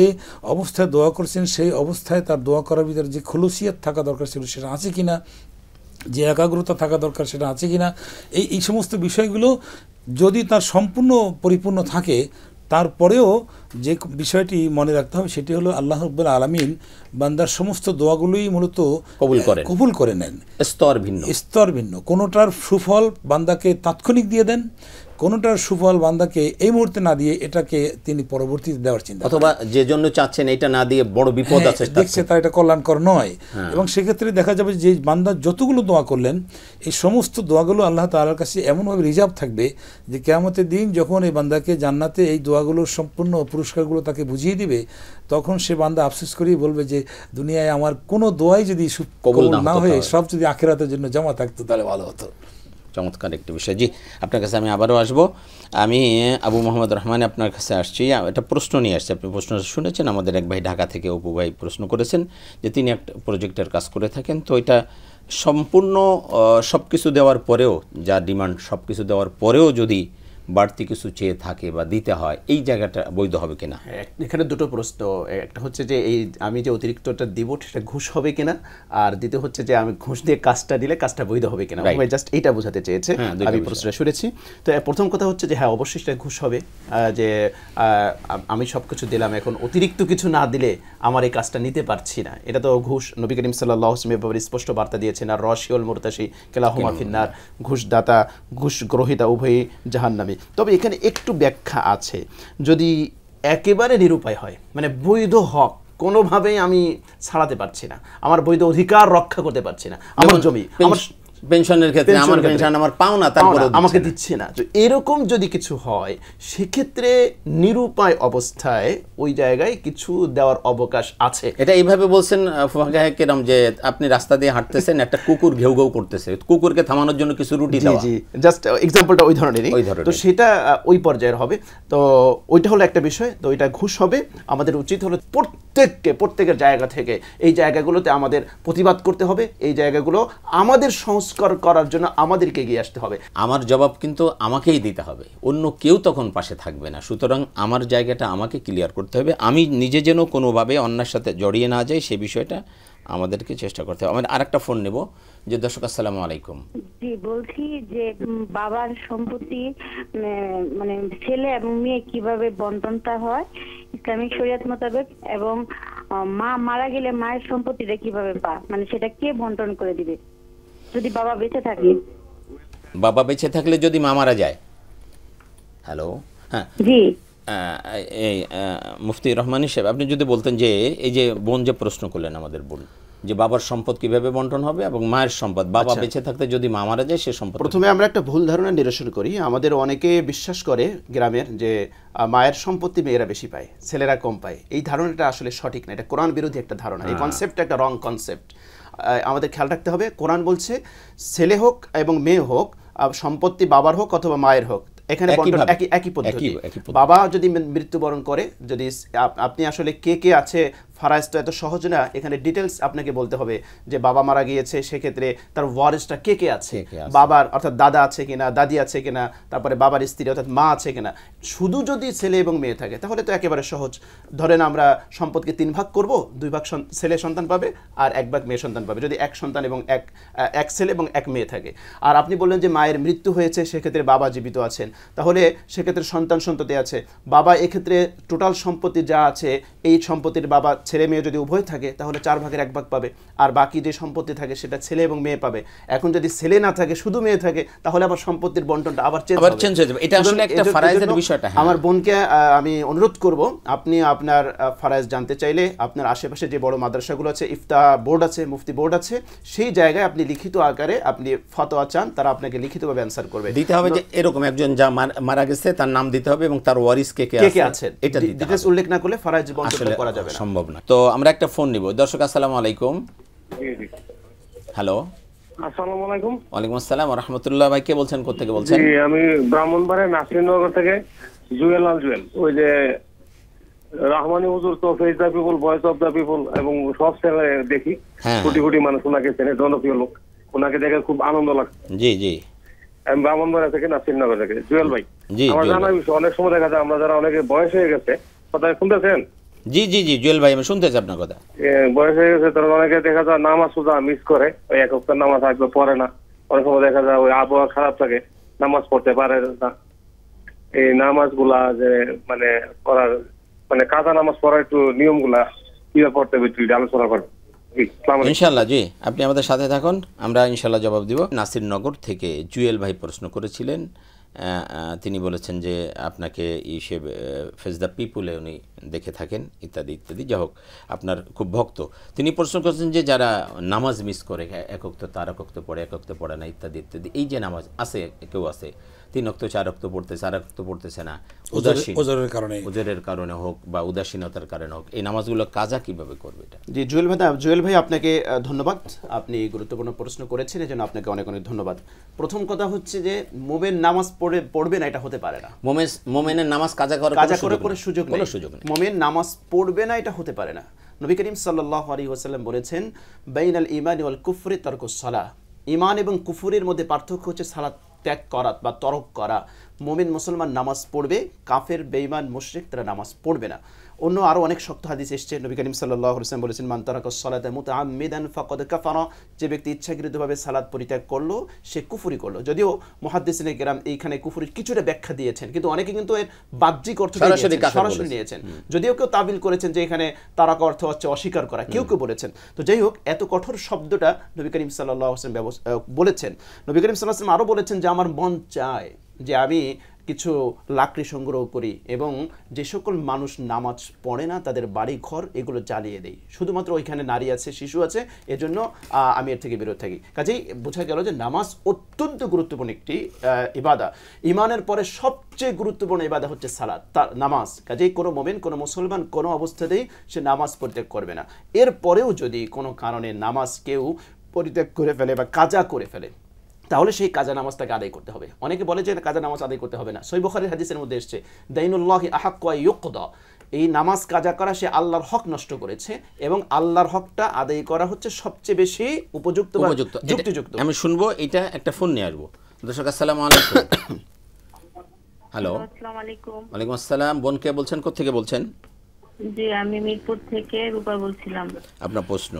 অবস্থায় দোয়া করছেন সেই অবস্থায় তার দোয়া করার ভিতরে যে খুলুসিয়াত থাকা দরকার ছিল সেটা আছে কিনা, যে একাগ্রতা থাকা দরকার সেটা আছে কিনা, এই সমস্ত বিষয়গুলো যদি তার সম্পূর্ণ পরিপূর্ণ থাকে, তারপরেও যে বিষয়টি মনে রাখতে হবে সেটি হলো আল্লাহ রাব্বুল আলামিন বান্দার সমস্ত দোয়াগুলোই মূলত কবুল করে নেন, স্তর ভিন্ন। কোনোটার সুফল বান্দাকে তাৎক্ষণিক দিয়ে দেন, কোনোটার সুফল বান্দাকে এই মুহূর্তে না দিয়ে এটাকে তিনি পরবর্তীতে দেওয়ার চিন্তা, অথবা যে জন্য চাচ্ছেন এটা না দিয়ে বড় বিপদ আছে দেখছে তা এটা কল্যাণকর নয়। এবং সেক্ষেত্রে দেখা যাবে যে বান্দা যতগুলো দোয়া করলেন এই সমস্ত দোয়াগুলো আল্লাহ তাআলার কাছে এমনভাবে রিজার্ভ থাকবে যে কিয়ামতের দিন যখন এই বান্দাকে জান্নাতে এই দোয়াগুলোর সম্পূর্ণ পুরস্কারগুলো তাকে বুঝিয়ে দিবে, তখন সে বান্দা আফসোস করেই বলবে যে দুনিয়ায় আমার কোনো দোয়াই যদি কবুল না হয়ে সব যদি আখিরাতের জন্য জমা থাকতো তাহলে ভালো হতো। চমৎকার একটি বিষয়। জি, আপনার কাছে আমি আবারও আসবো। আমি আবু মোহাম্মদ রহমান আপনার কাছে আসছি, একটা প্রশ্ন নিয়ে আসছি। আপনি প্রশ্ন শুনেছেন, আমাদের এক ভাই ঢাকা থেকে অপু ভাই প্রশ্ন করেছেন যে তিনি একটা প্রজেক্টের কাজ করে থাকেন, তো এটা সম্পূর্ণ সব কিছু দেওয়ার পরেও, যা ডিমান্ড সব কিছু দেওয়ার পরেও যদি বাড়তি কিছু চেয়ে থাকে বা দিতে হয়, এই জায়গাটা বৈধ হবে কিনা? এখানে দুটো প্রশ্ন, একটা হচ্ছে যে এই আমি যে অতিরিক্তটা দিব সেটা ঘুষ হবে কিনা, আর দ্বিতীয় হচ্ছে যে আমি ঘুষ দিয়ে কাজটা দিলে কাজটা বৈধ হবে কিনা। ভাই জাস্ট এইটা বোঝাতে চেয়েছে, আমি প্রশ্নটা শুনেছি। তো প্রথম কথা হচ্ছে যে হ্যাঁ, অবশ্যই সেটা ঘুষ হবে, যে আমি সব কিছু দিলাম, এখন অতিরিক্ত কিছু না দিলে আমার এই কাজটা নিতে পারছি না, এটা তো ঘুষ। নবী করিম সাল্লাল্লাহু আলাইহি ওয়াসাল্লাম ব্যাপারে স্পষ্ট বার্তা দিয়েছেন, আর রশিউল মুরতাশি কিলাহুমা ফিন্নার, ঘুষদাতা ঘুষ গ্রহীতা উভয়ই জাহান্নামী। তবে এখানে একটু ব্যাখ্যা আছে, যদি একেবারে নিরুপায় হয়, মানে বৈধ হক কোনোভাবেই আমি ছাড়াতে পারছি না, আমার বৈধ অধিকার রক্ষা করতে পারছি না, আমার জমি, আমার পেনশনের ক্ষেত্রে আমার পেনশন আমার পাওনা, তারপরে আমাকে দিচ্ছে না। তো এরকম যদি কিছু হয় সেক্ষেত্রে নিরুপায় অবস্থায় ওই জায়গায় কিছু দেওয়ার অবকাশ আছে। এটা এইভাবে বলছেন ফুকাহা কেরাম যে আপনি রাস্তা দিয়ে হাঁটতেছেন, একটা কুকুর ঘেউ ঘেউ করতেছে, কুকুরকে থামানোর জন্য কিছু রুটি দাও। জি, জাস্ট এক্সাম্পলটা ওই ধরনেরই। তো সেটা ওই পর্যায়ের হবে। তো ওইটা হলো একটা বিষয়। তো ওইটা ঘুষ হবে। আমাদের উচিত হলো প্রত্যেকের জায়গা থেকে এই জায়গাগুলোতে আমাদের প্রতিবাদ করতে হবে। এই জায়গাগুলো আমাদের সংস্কার করার জন্য আমাদেরকে এগিয়ে আসতে হবে। আমার জবাব কিন্তু আমাকেই দিতে হবে, অন্য কেউ তখন পাশে থাকবে না। সুতরাং আমার জায়গাটা আমাকে ক্লিয়ার করতে হবে, আমি নিজে যেন কোনোভাবে অন্যের সাথে জড়িয়ে না যাই সেই বিষয়টা আমাদেরকে চেষ্টা করতে হবে। আমার আরেকটা ফোন নেব। যে দর্শক, আসসালামু আলাইকুম। জি, বলছি যে বাবার সম্পত্তি মানে ছেলে এবং মেয়ে কিভাবে বন্টনটা হয় ইসলামিক শরিয়ত মোতাবেক, এবং মা মারা গেলে মায়ের সম্পত্তিটা কিভাবে মানে সেটা কে বন্টন করে দিবে যদি বাবা বেঁচে থাকে? বাবা বেঁচে থাকলে যদি মা মারা যায়। হ্যালো, হ্যাঁ জি, এই মুফতি রহমানী সাহেব, আপনি যদি বলতেন যে এই যে বোন যে প্রশ্ন করলেন আমাদের বোন, যে বাবার সম্পদ কিভাবে বন্টন হবে এবং মায়ের সম্পদ, বাবা বেঁচে থাকতে যদি মা মারা যায় সে সম্পদ। প্রথমে আমরা একটা ভুল ধারণা নিরসন করি। আমাদের অনেকে বিশ্বাস করে গ্রামের যে মায়ের সম্পত্তি মেয়েরা বেশি পায়, ছেলেরা কম পায়। এই ধারণাটা আসলে সঠিক না, এটা কোরআন বিরোধী একটা ধারণা। এই কনসেপ্টটা একটা রং কনসেপ্ট। আমাদের খেয়াল রাখতে হবে, কোরআন বলছে ছেলে হোক এবং মেয়ে হোক, সম্পত্তি বাবার হোক অথবা মায়ের হোক, এখানে একই পদ্ধতি। বাবা যদি মৃত্যুবরণ করে, যদি আপনি আসলে কে আছে ফারাইজটা এত সহজ না, এখানে ডিটেলস আপনাকে বলতে হবে যে বাবা মারা গিয়েছে, সেক্ষেত্রে তার ওয়ারিসটা কে আছে, বাবার অর্থাৎ দাদা আছে কিনা, দাদি আছে কিনা, তারপরে বাবার স্ত্রী অর্থাৎ মা আছে কিনা। শুধু যদি ছেলে এবং মেয়ে থাকে তাহলে তো একেবারে সহজ। ধরেন আমরা সম্পদকে 3 ভাগ করব, 2 ভাগ ছেলে সন্তান পাবে আর 1 ভাগ মেয়ে সন্তান পাবে, যদি 1 সন্তান এবং এক ছেলে এবং 1 মেয়ে থাকে। আর আপনি বললেন যে মায়ের মৃত্যু হয়েছে, সেক্ষেত্রে বাবা জীবিত আছেন, তাহলে সেক্ষেত্রে সন্ততি আছে। বাবা এক্ষেত্রে টোটাল সম্পত্তি যা আছে, এই সম্পত্তির বাবা ছেলে মেয়ে যদি উভয় থাকে তাহলে 4 ভাগের 1 ভাগ পাবে, আর বাকি যে সম্পত্তি থাকে সেটা ছেলে এবং মেয়ে পাবে। এখন যদি ছেলে না থাকে, শুধু মেয়ে থাকে, তাহলে আবার সম্পত্তির বন্টনটা আবার চেঞ্জ হয়ে যাবে। এটা আসলে একটা ফারায়েজের বিষয়টা। আমার বোনকে আমি অনুরোধ করব, আপনি আপনার ফারায়েজ জানতে চাইলে আপনার আশেপাশে যে বড় মাদ্রাসাগুলো আছে, ইফতা বোর্ড আছে, মুফতি বোর্ড আছে, সেই জায়গায় আপনি লিখিত আকারে আপনি ফতোয়া চান, তারা আপনাকে লিখিতভাবে অ্যানসার করবে। দিতে হবে যে এরকম একজন যা মারা গেছে তার নাম দিতে হবে এবং তার ওয়ারিস কে আছে এটা ডিটেইলস উল্লেখ না করলে ফারায়েজ বন্টন করা যাবে না, সম্ভব না। তো আমরা একটা ফোন নিব। দর্শক, আসসালামু আলাইকুম। হ্যালো, আসসালামু আলাইকুম। ওয়ালাইকুম আসসালাম ওয়া রাহমাতুল্লাহ। ভাই কে বলছেন, কোথা থেকে বলছেন? জি, আমি ব্রাহ্মণবাড়িয়া নাসিরনগর থেকে জুয়েল। ওই যে রহমানী হুজুর তো face the people, voice of the people এবং সব চ্যানেলে দেখি, কোটি কোটি মানুষ ওনাকে চেনে, জনপ্রিয় লোক, ওনাকে দেখে খুব আনন্দ লাগছে। জি জি, আমি ব্রাহ্মণবাড়িয়া থেকে নাসিরনগর থেকে। জুয়েল ভাই, আমার জানা বিষয়, অনেক সময় দেখা যায় আমরা যারা অনেকে বয়স হয়ে গেছে, কথা শুনতেছেন? জি জি জি, জুয়েল ভাই আমি শুনতেছি আপনার কথা। বয়স হয়ে গেছে, তখন অনেকে দেখা যায় নামাজ সোজা মিস করে, ওই 1 ওয়াক্ত নামাজ আসবে পড়ে না। অনেক সময় দেখা যায় ওই আবহাওয়া খারাপ থাকে, নামাজ পড়তে পারে না। এই নামাজ গুলা যে মানে করার মানে কাজা নামাজ পড়ার একটু নিয়ম গুলা কিভাবে পড়তে হবে একটু আলোচনা করেন ইনশাআল্লাহ। জি, আপনি আমাদের সাথে থাকুন, আমরা ইনশাআল্লাহ জবাব দিব। নাসিরনগর থেকে জুয়েল ভাই প্রশ্ন করেছিলেন। তিনি বলেছেন যে আপনাকে ফেস দ্য পিপুলে উনি দেখে থাকেন ইত্যাদি ইত্যাদি। যাই হোক, আপনার খুব ভক্ত। তিনি প্রশ্ন করেছেন যে যারা নামাজ মিস করে, 1 ওয়াক্ত তার 1 ওয়াক্ত পড়ে, 1 ওয়াক্ত পড়ে না ইত্যাদি ইত্যাদি, এই যে নামাজ আছে, কেউ আছে 3 ওয়াক্ত 4 ওয়াক্ত পড়তেছে, 4 ওয়াক্ত পড়তেছে না, ওজরের কারণে হোক বা উদাসীনতার কারণে হোক, এই নামাজগুলো কাজা কিভাবে করবে এটা? জি, জুয়েল ভাই আপনাকে ধন্যবাদ, আপনি গুরুত্বপূর্ণ প্রশ্ন করেছেন, এজন্য আপনাকে অনেক অনেক ধন্যবাদ। প্রথম কথা হচ্ছে যে মোমেন নামাজ পড়বে না, এটা হতে পারে না। মোমেনের নামাজ কাজা করার কোনো সুযোগ নেই। মোমেন নামাজ পড়বে না, এটা হতে পারে না। নবী করিম সাল্লাল্লাহু আলাইহি ওয়াসাল্লাম বলেছেন, বাইনাল ঈমানি ওয়াল কুফরি তারকুস সালাহ। ঈমান এবং কুফরের মধ্যে পার্থক্য হচ্ছে সালাত ত্যাগ করা বা তরক করা। মুমিন মুসলমান নামাজ পড়বে, কাফের বেঈমান মুশরিক তারা নামাজ পড়বে না। অন্য আরও অনেক শক্ত হাদিস এসছে, নবী করিম সাল্লাল্লাহু আলাইহি ওয়াসাল্লাম বলেছেন, মান তারাকাস সালাতা মুতাআম্মিদান ফাকাদ কাফারা। যে ব্যক্তি ইচ্ছাকৃতভাবে সালাত পরিত্যাগ করলো সে কুফরি করলো। যদিও মুহাদ্দিসিনে কেরাম এইখানে কুফরির কিছুটা ব্যাখ্যা দিয়েছেন, কিন্তু অনেকে কিন্তু এর বাহ্যিক অর্থ সরাসরি নিয়েছেন। যদিও কেউ তাবিল করেছেন যে এখানে তারাক অর্থ হচ্ছে অস্বীকার করা, কেউ কেউ বলেছেন। তো যাই হোক, এত কঠোর শব্দটা নবী করিম সাল্লাল্লাহু আলাইহি ওয়াসাল্লাম বলেছেন। নবী করিম সাল্লাল্লাহু আলাইহি ওয়াসাল্লাম আরও বলেছেন যে আমার মন চায় যে আমি কিছু লাকড়ি সংগ্রহ করি এবং যে সকল মানুষ নামাজ পড়ে না তাদের বাড়ি ঘর এগুলো জ্বালিয়ে দেই, শুধুমাত্র ওইখানে নারী আছে, শিশু আছে, এজন্য আমি এর থেকে বিরত থাকি। কাজেই বোঝা গেল যে নামাজ অত্যন্ত গুরুত্বপূর্ণ একটি ইবাদা। ইমানের পরে সবচেয়ে গুরুত্বপূর্ণ ইবাদা হচ্ছে সালাত, নামাজ। কাজেই কোনো মুমিন, কোনো মুসলমান কোনো অবস্থাতেই সে নামাজ পরিত্যাগ করবে না। এরপরেও যদি কোনো কারণে নামাজ কেউ পরিত্যাগ করে ফেলে বা কাজা করে ফেলে, তাহলে সেই কাজা নামাজটাকে আদায় করতে হবে। অনেকে বলে যে কাজা নামাজ আদায় করতে হবে না। সহিহ বুখারীর হাদিসের মধ্যে এসেছে, দাইনুল্লাহি আহাক্কু আন ইউকদা, এই নামাজ কাজা করা সে আল্লাহর হক নষ্ট করেছে এবং আল্লাহর হকটা আদায় করা হচ্ছে সবচেয়ে বেশি উপযুক্ত বা যুক্তিযুক্ত। আমি শুনবো, এটা একটা ফোন নিয়ে আসবো। দর্শক আসসালামু আলাইকুম। হ্যালো, আসসালামু আলাইকুম। ওয়ালাইকুম আসসালাম। বোন কে বলছেন, কোথা থেকে বলছেন? জি, আমি মিরপুর থেকে রূপা বলছিলাম। আপনার প্রশ্ন?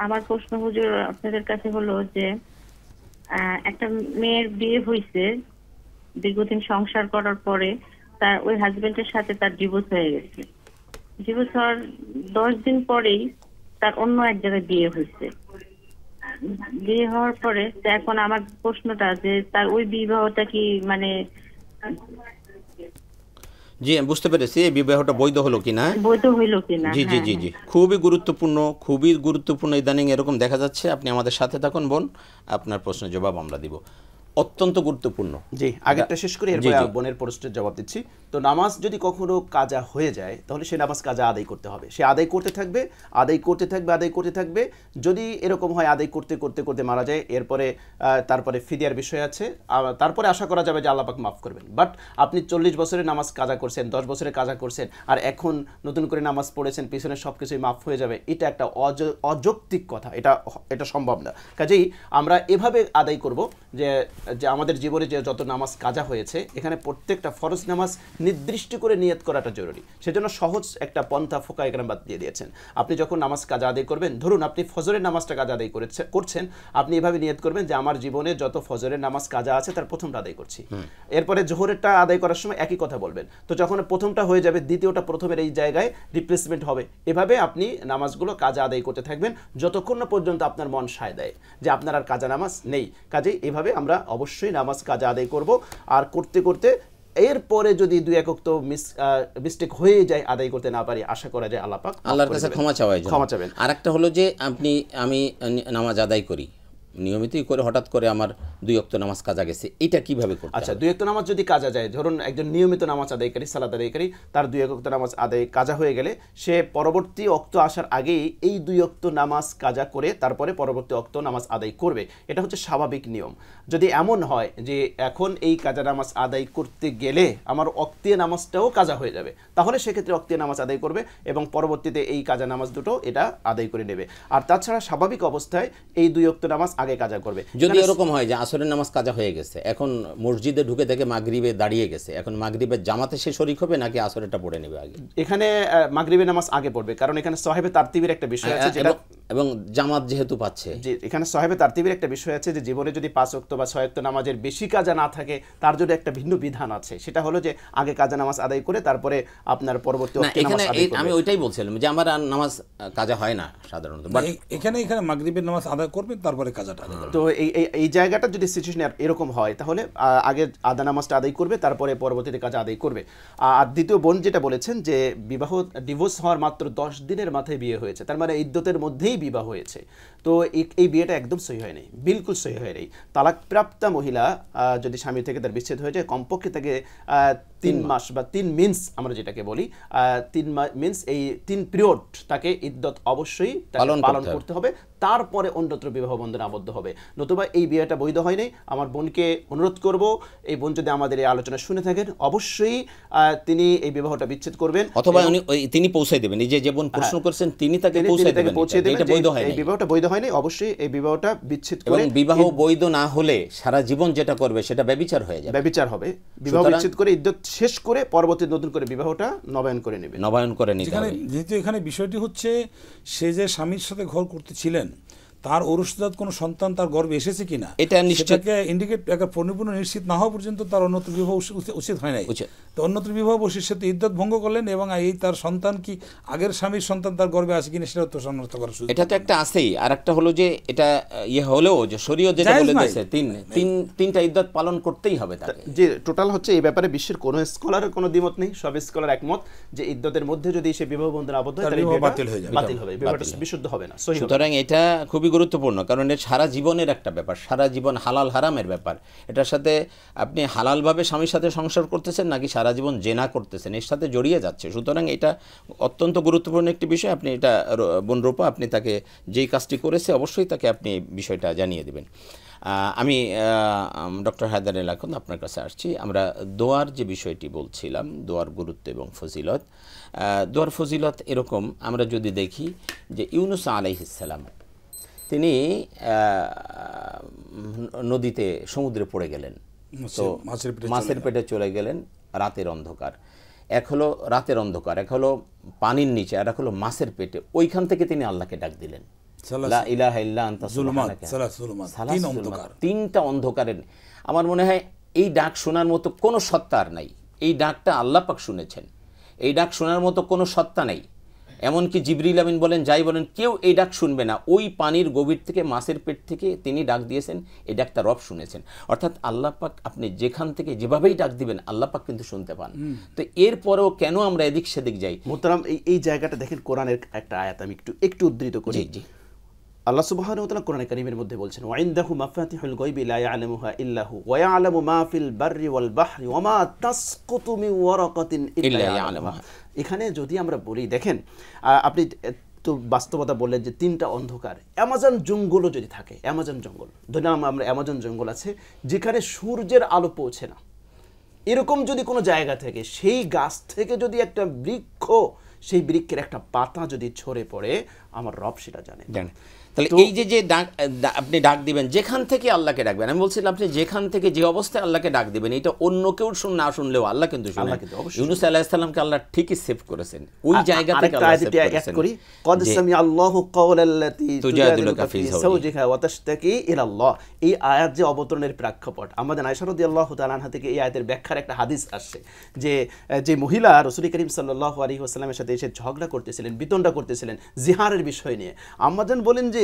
আমার প্রশ্ন হুজুর আপনাদের কাছে হলো যে একটা মেয়ের বিয়ে হয়েছে, দীর্ঘদিন সংসার করার পরে তার ওই হাজবেন্ডের সাথে তার ডিভোর্স হয়ে গেছে। ডিভোর্স হওয়ার 10 দিন পরেই তার অন্য এক জায়গায় বিয়ে হয়েছে। বিয়ে হওয়ার পরে এখন আমার প্রশ্নটা যে তার ওই বিবাহটা কি মানে জি আমি বুঝতে পেরেছি, এই বিবাহটা বৈধ হলো কিনা, বৈধ হইল কিনা। জি জি জি জি খুবই গুরুত্বপূর্ণ ইদানিং এরকম দেখা যাচ্ছে। আপনি আমাদের সাথে থাকুন বোন, আপনার প্রশ্নের জবাব আমরা দিব, অত্যন্ত গুরুত্বপূর্ণ। জি, আগেরটা শেষ করে এরপর বোনের প্রশ্নের জবাব দিচ্ছি। তো নামাজ যদি কখনো কাজা হয়ে যায় তাহলে সে নামাজ কাজা আদায় করতে হবে। সে আদায় করতে থাকবে। যদি এরকম হয় আদায় করতে মারা যায়, তারপরে ফিদিয়ার বিষয় আছে, তারপরে আশা করা যাবে যে আল্লাহ পাক মাফ করবেন। বাট আপনি 40 বছরের নামাজ কাজা করছেন, 10 বছরে কাজা করছেন, আর এখন নতুন করে নামাজ পড়েছেন, পিছনে সব কিছুই মাফ হয়ে যাবে, এটা একটা অযৌক্তিক কথা, এটা সম্ভব না। কাজেই আমরা এভাবে আদায় করব যে আমাদের জীবনে যে যত নামাজ কাজা হয়েছে, এখানে প্রত্যেকটা ফরজ নামাজ নির্দিষ্ট করে নিয়ত করাটা জরুরি। সেজন্য সহজ একটা পন্থা ফোকায়ে কেরাম বাদ দিয়ে দিয়েছেন। আপনি যখন নামাজ কাজা আদায় করবেন, ধরুন আপনি ফজরের নামাজটা কাজা আদায় করছেন, আপনি এভাবে নিয়ত করবেন যে আমার জীবনে যত ফজরের নামাজ কাজা আছে তার প্রথমটা আদায় করছি। এরপরে জোহরেরটা আদায় করার সময় একই কথা বলবেন। তো যখন প্রথমটা হয়ে যাবে, দ্বিতীয়টা প্রথমের এই জায়গায় রিপ্লেসমেন্ট হবে। এভাবে আপনি নামাজগুলো কাজা আদায় করতে থাকবেন যতক্ষণ না পর্যন্ত আপনার মন সায় দেয় যে আপনার আর কাজা নামাজ নেই। কাজেই এভাবে আমরা অবশ্যই নামাজ কাজা আদায় করব। আর করতে এরপরে যদি দুই এক ওয়াক্ত মিস্টেক হয়ে যায়, আদায় করতে না পারি, আশা করা যায় আল্লাহ পাক আল্লাহর কাছে ক্ষমা চাবেন। আরেকটা হলো যে আমি নামাজ আদায় করি নিয়মিতই করে, হঠাৎ করে আমার 2 ওয়াক্ত নামাজ কাজা গেছে, এটা কিভাবে করতে হবে? আচ্ছা, 2 ওয়াক্ত নামাজ যদি কাজা যায়, ধরুন একজন নিয়মিত নামাজ আদায়কারী, সালাত আদায়কারী, তার 2 ওয়াক্ত নামাজ আদায় কাজা হয়ে গেলে সে পরবর্তী ওয়াক্ত আসার আগেই এই 2 ওয়াক্ত নামাজ কাজা করে তারপরে পরবর্তী ওয়াক্ত নামাজ আদায় করবে। এটা হচ্ছে স্বাভাবিক নিয়ম। যদি এমন হয় যে এখন এই কাজা নামাজ আদায় করতে গেলে আমার ওয়াক্তিয়া নামাজটাও কাজা হয়ে যাবে, তাহলে সেক্ষেত্রে ওয়াক্তিয়া নামাজ আদায় করবে এবং পরবর্তীতে এই কাজা নামাজ দুটো এটা আদায় করে নেবে। আর তাছাড়া স্বাভাবিক অবস্থায় এই 2 ওয়াক্ত নামাজ আগে কাজা করবে। যদি এরকম হয় যে আসরের নামাজ কাজা হয়ে গেছে, এখন মসজিদে ঢুকে দেখে মাগরিবে দাঁড়িয়ে গেছে, এখন মাগরিবের জামাতে সে শরীক হবে নাকি আসরেরটা পড়ে নেবে আগে? এখানে মাগরিবের নামাজ আগে পড়বে, কারণ এখানে সাহেবে তারতিবের একটা বিষয় আছে যেটা, এবং জামাত যেহেতু পাচ্ছে, যে এখানে সাহেবে তারতিবের একটা বিষয় আছে যে জীবনে যদি 5 ওয়াক্ত বা 6 ওয়াক্ত নামাজের বেশি কাজা না থাকে, তার যদি একটা ভিন্ন বিধান আছে, সেটা হলো যে আগে কাজা নামাজ আদায় করে তারপরে আপনার পরবর্তী ওয়াক্তে নামাজ আদায় করবে। আমি ওইটাই বলছিলাম যে আমার নামাজ কাজা হয় না সাধারণত, বাট এখানে মাগরিবের নামাজ আদায় করবেন তারপরে কাজাটা আদায় করবেন। তো এই জায়গাটা যদি সিচুয়েশন এরকম হয়, তাহলে আগে আদা নামাজটা আদায় করবে, তারপরে পরবর্তীতে কাজা আদায় করবে। আর দ্বিতীয় বোন যেটা বলেছেন যে ডিভোর্স হওয়ার মাত্র 10 দিনের মাথায় বিয়ে হয়েছে, তার মানে ইদ্যতের মধ্যেই বিবাহ হয়েছে, তো এই বিয়েটা একদম সহি হয় নাই, বিলকুল সহি হয় নাই। তালাকপ্রাপ্তা মহিলা যদি স্বামী থেকে তার বিচ্ছেদ হয়ে যায়, কমপক্ষে তাকে 3 মাস বা 3 মিন্স আমরা যেটাকে বলি, 3 মিন্স, এই 3 পিরিয়ড তাকে ইদ্যত অবশ্যই পালন করতে হবে, তারপরে অন্যত্র বিবাহ বন্ধনে আবদ্ধ হবে। নতুবা এই বিয়েটা বৈধ হয় নাই। আমার বোনকে অনুরোধ করব, এই বোন যদি আমাদের এই আলোচনা শুনে থাকেন, অবশ্যই তিনি এই বিবাহটা বিচ্ছেদ করবেন, অথবা তিনি পৌঁছে দেবেন। এই যে বোন প্রশ্ন করছেন তিনি তাকে পৌঁছে দেবেন, এটা বৈধ হয় না, এই বিবাহটা বৈধ হয় নাই, অবশ্যই এই বিবাহটা বিচ্ছেদ করে, এবং বিবাহ বৈধ না হলে সারা জীবন যেটা করবে সেটা ব্যভিচার হয়ে যাবে, ব্যভিচার হবে। বিবাহ বিচ্ছেদ করে ইদ্যত শেষ করে পরবর্তী নতুন করে বিবাহটা নবায়ন করে নেবে, নবায়ন করে নিতে হবে। যেহেতু এখানে বিষয়টি হচ্ছে সে যে স্বামীর সাথে ঘর করতেছিলেন, তার ঔরসজাত কোনো সন্তান তার গর্ভে এসেছে কিনা এটা নিশ্চিত ইন্ডিকেট একটা পরিপূর্ণ নিশ্চিত না হওয়া পর্যন্ত তার অন্যত্র বিবাহ উচিত হয় নাই। তো অন্যত্র বিবাহ বসে সে তো ইদ্যত ভঙ্গ করলেন এবং এই তার সন্তান কি আগের স্বামীর সন্তান তার গর্ভে আছে কিনা সেটা তো শনাক্ত করার সুযোগ। এটা তো একটা আছেই, আর একটা হলো যে এটা হলেও যে শরীয়ত যেটা বলে দিয়েছে তিনটা ইদ্যত পালন করতেই হবে তাকে। যে টোটাল হচ্ছে এই ব্যাপারে বিশ্বের কোনো স্কলারের কোনো দ্বিমত নেই, সব স্কলার একমত যে ইদ্যতের মধ্যে যদি সে বিবাহ বন্ধনে আবদ্ধ হয় তাহলে বাতিল হয়ে যাবে, বাতিল হবে, বিবাহটা বিশুদ্ধ হবে না। সুতরাং এটা খুবই গুরুত্বপূর্ণ, কারণ এর সারা জীবনের একটা ব্যাপার, সারা জীবন হালাল হারামের ব্যাপার। এটার সাথে আপনি হালালভাবে স্বামীর সাথে সংসার করতেছেন নাকি সারা জীবন জেনা করতেছেন, এর সাথে জড়িয়ে যাচ্ছে। সুতরাং এটা অত্যন্ত গুরুত্বপূর্ণ একটি বিষয়। আপনি এটা বোন রূপা, আপনি তাকে যেই কাজটি করেছে অবশ্যই তাকে আপনি বিষয়টা জানিয়ে দেবেন। আমি ডক্টর হায়দার এখন আপনার কাছে আসছি। আমরা দোয়ার যে বিষয়টি বলছিলাম, দোয়ার গুরুত্ব এবং ফজিলত। দোয়ার ফজিলত এরকম, আমরা যদি দেখি যে ইউনুস আলাইহিস সালাম তিনি নদীতে সমুদ্রে পড়ে গেলেন, তো মাছের পেটে চলে গেলেন, রাতের অন্ধকার। এক হলো রাতের অন্ধকার, এক হলো পানির নিচে, আর এক হলো মাছের পেটে। ওইখান থেকে তিনি আল্লাহকে ডাক দিলেন, লা ইলাহা ইল্লা আনতা সুবহানাকা, তিনটা অন্ধকারের। আমার মনে হয় এই ডাক শোনার মতো কোনো সত্তা আর নাই। এই ডাকটা আল্লাহ পাক শুনেছেন, এই ডাক শোনার মতো কোনো সত্তা নেই। এমনকি জিবরিল আমিন বলেন, যাই বলেন, কেউ এই ডাক শুনবে না। ওই পানির গভীর থেকে, মাছের পেট থেকে তিনি ডাক দিয়েছেন, এই ডাকটা রব শুনেছেন। অর্থাৎ আল্লাহ পাক আপনি যেখান থেকে যেভাবেই ডাক দিবেন আল্লাহ পাক কিন্তু শুনতে পান। তো এরপরেও কেন আমরা এদিক সেদিক যাই? মোহতারাম, এই জায়গাটা দেখেন, কোরআনের একটা আয়াত আমি একটু উদ্ধৃত করি। আল্লাহ সুবহানাহু ওয়া তাআলা কোরআনে কারীমের মধ্যে বলছেন, ওয়া ইনদাহু মাফাতিহুল গায়বি লা ইয়ালামুহা ইল্লা হু ওয়া ইয়ালামু মা ফিল বাররি ওয়াল বাহরি ওয়া মা তাসকুতু মিন ওয়ারাকাতিন ইল্লা ইয়ালামুহা। এখানে যদি আমরা বলি, দেখেন আপনি তো বাস্তবতা বললেন যে তিনটা অন্ধকার। অ্যামাজন জঙ্গলও যদি থাকে, অ্যামাজন জঙ্গল, ধরলাম আমরা অ্যামাজন জঙ্গল আছে যেখানে সূর্যের আলো পৌঁছে না, এরকম যদি কোনো জায়গা থেকে, সেই গাছ থেকে যদি একটা বৃক্ষ, সেই বৃক্ষের একটা পাতা যদি ছড়ে পড়ে, আমার রব সেটা জানে। তাহলে এই যে ডাক, আপনি ডাক দিবেন, যেখান থেকে আল্লাহকে ডাকবেন। আমি বলছিলাম আপনি যেখান থেকে যে অবস্থায় আল্লাহকে ডাক দিবেন, এটা অন্য কেউ না শুনলেও আল্লাহ কিন্তু শুনেন। ইউনুস আলাইহিস সালামকে আল্লাহ ঠিকই সেভ করেছেন ওই জায়গা থেকে। আল্লাহ সেভ করেছেন। قد سمع الله قول التي تجادلك في زوجها وتشتكي الى الله। এই আয়াত যে অবতরণের প্রেক্ষাপট, আমাদের আয়েশা রাদিয়াল্লাহু তাআলা আনহা থেকে এই আয়াতের ব্যাখ্যার একটা হাদিস আসছে যে মহিলা রাসূল করিম সাল্লাল্লাহু আলাইহি ওয়াসাল্লামের সাথে এসে ঝগড়া করতেছিলেন, বিতণ্ডা করতেছিলেন জিহারের বিষয় নিয়ে। আম্মাজান বলেন যে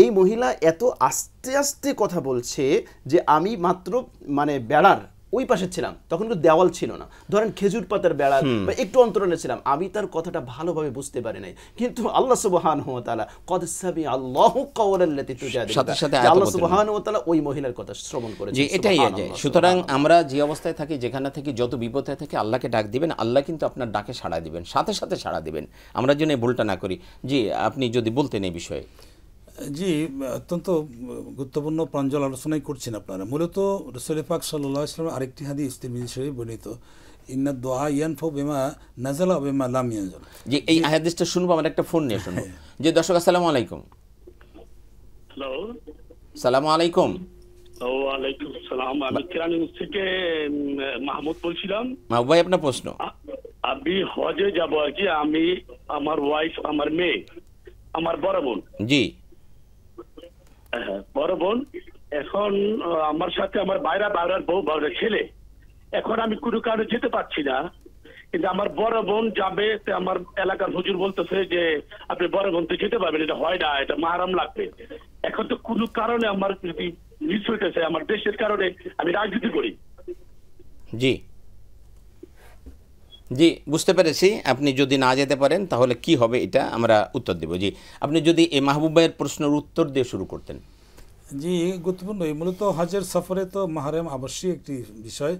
এই মহিলা এত আস্তে আস্তে কথা বলছে যে আমি মাত্র বেড়ার ওই পাশে ছিলাম, তখন কিন্তু দেওয়াল ছিল না, ধরেন খেজুর পাতার বেড়া বা একটু অন্তরালে ছিলাম, আমি তার কথাটা ভালোভাবে বুঝতে পারি নাই। কিন্তু আল্লাহ সুবহানাহু ওয়া তাআলা কদ সামি আল্লাহু কাওলাল্লাতী তুজাদিলুকা, সাথে সাথে আল্লাহ সুবহানাহু ওয়া তাআলা ওই মহিলার কথা শ্রবণ করেছেন। জি, এটাই আছে। সুতরাং আমরা যে অবস্থায় থাকি, যেখানে থাকি, যত বিপদে থাকি, আল্লাহকে ডাক দিবেন, আল্লাহ কিন্তু আপনার ডাকে সাড়া দিবেন, সাথে সাথে সাড়া দিবেন। আমরা যেন এই ভুলটা না করি। জি, আপনি যদি বলতেন এই বিষয়ে। জি, অত্যন্ত গুরুত্বপূর্ণ প্রাঞ্জল আলোচনাই করছেন আপনারা। মূলত রাসূল পাক সাল্লাল্লাহু আলাইহি ওয়াসাল্লাম আরেকটি হাদিস তিরমিজি শরীফে বর্ণিত, ইন্না দুআ ইয়ানফু বিমা নাযালা বিমা লাম ইয়ানজাল। জি, এই হাদিসটা শুনবো, আমরা একটা ফোন নিয়ে শুনবো। জি দর্শক, আসসালামু আলাইকুম। হ্যালো, আসসালামু আলাইকুম। ওয়ালাইকুম আসসালাম। আমি কেরানীগঞ্জ থেকে মাহমুদ বলছিলাম। মাহবুব ভাই, আপনার প্রশ্ন। আমি হজে যাব আর কি, আমি, আমার ওয়াইফ, আমার মেয়ে, আমার বড় বোন। জি, বড় বোন। এখন আমার সাথে আমার বাইরের বউ, বাইরের ছেলে। এখন আমি কোনো কারণে যেতে পারছি না, কিন্তু আমার বড় বোন যাবে। আমার এলাকার হুজুর বলতেছে যে আপনি বড় বোন তো যেতে পারবেন, এটা হয় না, এটা মাহারাম লাগবে। এখন তো কোনো কারণে আমার যদি মিস হইতেছে, আমার দেশের কারণে, আমি রাজনীতি করি। জি জি, বুঝতে পেরেছি। আপনি যদি না যেতে পারেন তাহলে কি হবে, এটা আমরা উত্তর দেব। জি, আপনি যদি এই মাহবুব ভাইয়ের প্রশ্নের উত্তর দিয়ে শুরু করতেন। জি, গুরুত্বপূর্ণ। মূলত হজের সফরে তো মাহরাম অবশ্যই একটি বিষয়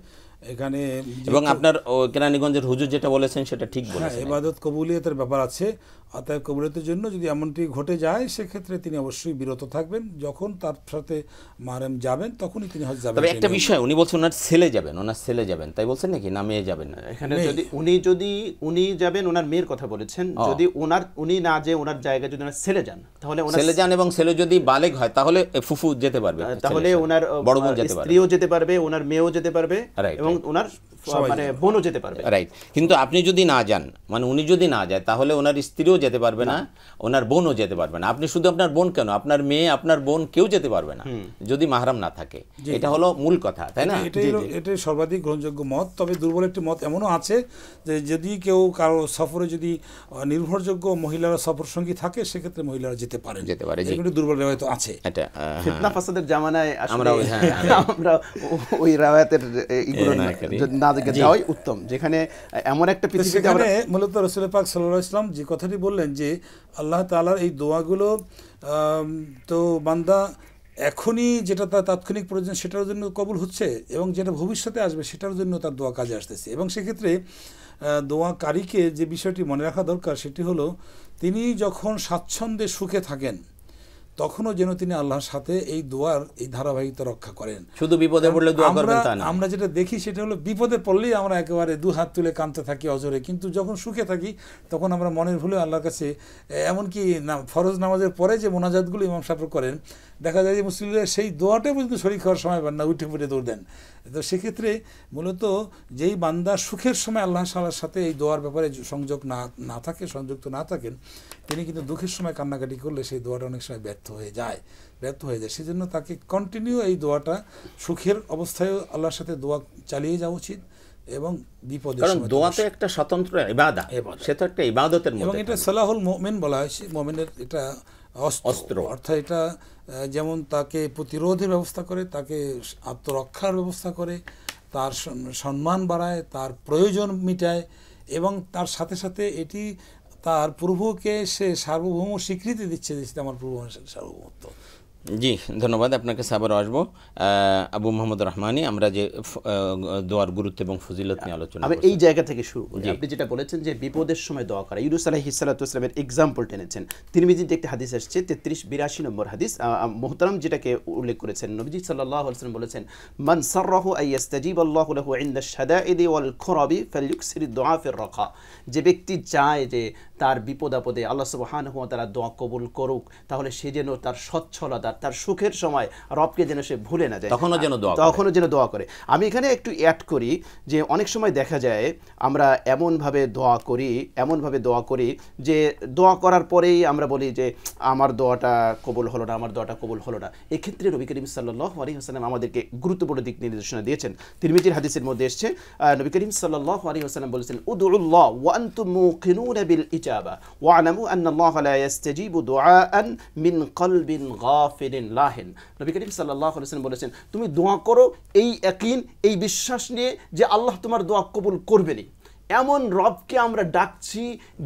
এখানে, এবং আপনার কেরানীগঞ্জের হুজুর যেটা বলেছেন সেটা ঠিক বলেছেন। ইবাদত কবুলিয়তের ব্যাপার আছে, অতএব কবুলিয়তের জন্য যদি এমনটি ঘটে যায় সেক্ষেত্রে তিনি অবশ্যই বিরত থাকবেন। যখন তার সাথে মাহরাম যাবেন তখনই তিনি হজ যাবেন। তবে একটা বিষয়, উনি বলছেন ওনার ছেলে যাবেন, ওনার ছেলে যাবেন, তাই বলছেন নাকি, না মেয়ে যাবেন? এখানে যদি উনি যাবেন, ওনার মেয়ের কথা বলেছেন। যদি উনি না যে ওনার জায়গায় যদি ওনার ছেলে যান, তাহলে ছেলে যান, এবং ছেলে যদি বালেগ হয় তাহলে ফুফু যেতে পারবে, তাহলে ওনার বড় বোন যেতে পারবে, স্ত্রীও যেতে পারবে, ওনার মেয়েও যেতে পারবে, এবং ওনার বোনও যেতে পারবে। রাইট। কিন্তু আপনি যদি না যান, উনি যদি না যায়, তাহলে ওনার স্ত্রীও যেতে পারবে না, ওনার বোনও যেতে পারবে না। আপনি শুধু আপনার বোন কেন, আপনার মেয়ে, আপনার বোন কেউ যেতে পারবে না যদি মাহরাম না থাকে। এটা হলো মূল কথা, তাই না? এটাই সর্বাধিক গ্রহণযোগ্য মত। তবে দুর্বল একটি মত এমনও আছে যে যদি কেউ কারো সফরে যদি নির্ভরযোগ্য মহিলারা সফর সঙ্গী থাকে সেক্ষেত্রে মহিলারা যেতে পারে। কিন্তু দুর্বল রেওয়ায়ত আছে। এটা ফিতনা ফাসাদের জামানায় আমরা ওই রেওয়ায়াতের ইগুলো না দেখে যাওয়াই উত্তম, যেখানে এমন একটা পৃথিবীতে আমরা মূলত রাসূল পাক সাল্লাল্লাহু আলাইহি ওয়াসাল্লাম যে কথাটি বললেন যে আল্লাহ তাআলার এই দোয়াগুলো তো বান্দা এখনই যেটা তার তাৎক্ষণিক প্রয়োজন সেটার জন্য কবুল হচ্ছে, এবং যেটা ভবিষ্যতে আসবে সেটার জন্য তার দোয়া কাজে আসতেছে। এবং সেক্ষেত্রে দোয়াকারীকে যে বিষয়টি মনে রাখা দরকার সেটি হলো তিনি যখন স্বাচ্ছন্দ্যে সুখে থাকেন তখনও যেন তিনি আল্লাহর সাথে এই দোয়ার এই ধারাবাহিকতা রক্ষা করেন। শুধু বিপদে পড়লে দোয়া করবেন তা না। আমরা যেটা দেখি সেটা হলো বিপদে পড়লেই আমরা একেবারে দু হাত তুলে কাঁদতে থাকি অজরে, কিন্তু যখন সুখে থাকি তখন আমরা মনের ভুলে আল্লাহর কাছে, এমনকি ফরজ নামাজের পরে যে মোনাজাতগুলো ইমাম সাহেব করেন দেখা যায় যে মুসলিমরা সেই দোয়াটাই পর্যন্ত শরীক হওয়ার সময় পান না, উঠে পুটে দৌড় দেন। তো সেক্ষেত্রে মূলত যেই বান্দা সুখের সময় আল্লাহ তাআলার সাথে এই দোয়ার ব্যাপারে সংযুক্ত না থাকেন তিনি কিন্তু দুঃখের সময় কান্নাকাটি করলে সেই দোয়াটা অনেক সময় ব্যর্থ হয়ে যায়। সেজন্য তাকে কন্টিনিউ এই দোয়াটা সুখের অবস্থায় আল্লাহর সাথে দোয়া চালিয়ে যাওয়া উচিত এবং বিপদের সময়। কারণ দোয়া তো একটা স্বতন্ত্র ইবাদত, সেটা একটা ইবাদতের মধ্যে, এবং এটা সালাহুল মুমিন বলা হয়। মুমিনের এটা অস্ত্র, অর্থাৎ এটা যেমন তাকে প্রতিরোধের ব্যবস্থা করে, তাকে আত্মরক্ষার ব্যবস্থা করে, তার সম্মান বাড়ায়, তার প্রয়োজন মিটায়, এবং তার সাথে সাথে এটি তার প্রভুকে সে সার্বভৌম স্বীকৃতি দিচ্ছে যে আমার প্রভু সার্বভৌমত্ব। জি ধন্যবাদ আপনাকে। সাবর আসবো আবু মোহাম্মদ রহমানী, আমরা যে দোয়ার গুরুত্ব এবং ফজিলত নিয়ে আলোচনা আমি এই জায়গা থেকে শুরু করি। আপনি যেটা বলেছেন যে বিপদের সময় দোয়া করা, ইউনুস আলাইহিস সালাতু ওয়াস সালামের এক্সাম্পল টেনেছেন। তিরমিজিতে একটি হাদিস আসছে 33-82 নম্বর হাদিস, মুহতারাম যেটাকে উল্লেখ করেছেন নবীজি সাল্লাল্লাহু আলাইহি ওয়াসাল্লাম বলেছেন মান সাররাহু আইয়াস্তাজিবাল্লাহু লাহু ইনদা শাদাইদি ওয়াল কুরাবি ফালইউকসিরিদ দুআ ফির রাখা। যে ব্যক্তি চায় যে তার বিপদ আপদে আল্লাহ সুবহানাহু ওয়া তাআলা দোয়া কবুল করুক, তাহলে সে যেন তার সচ্ছলতা, তার সুখের সময় রবকে যেন সে ভুলে না যায়, তখনও যেন দোয়া করে। আমি এখানে একটু অ্যাড করি যে অনেক সময় দেখা যায় আমরা এমনভাবে দোয়া করি যে দোয়া করার পরেই আমরা বলি যে আমার দোয়াটা কবুল হলো না। এক্ষেত্রে নবী করিম সাল্লাল্লাহু আলাইহি ওয়াসাল্লাম আমাদেরকে গুরুত্বপূর্ণ দিক নির্দেশনা দিয়েছেন। তিরমিজির হাদিসের মধ্যে এসেছে নবী করিম সাল্লাল্লাহু আলাইহি ওয়াসাল্লাম বলেছেন উদউল্লাহ ওয়া আনতুম মুকিনুনা বিল ইজাবা ওয়া আলামু আন্না আল্লাহ লা ইস্তাজিবু দুআআন মিন কলবিন গাফিলিন লাহিন। নবী করিম সাল্লাল্লাহু আলাইহি ওয়াসাল্লাম বলেছেন তুমি দোয়া করো এই ইয়াকিন, এই বিশ্বাস নিয়ে যে আল্লাহ তোমার দোয়া কবুল করবেনই। এমন রবকে আমরা ডাকছি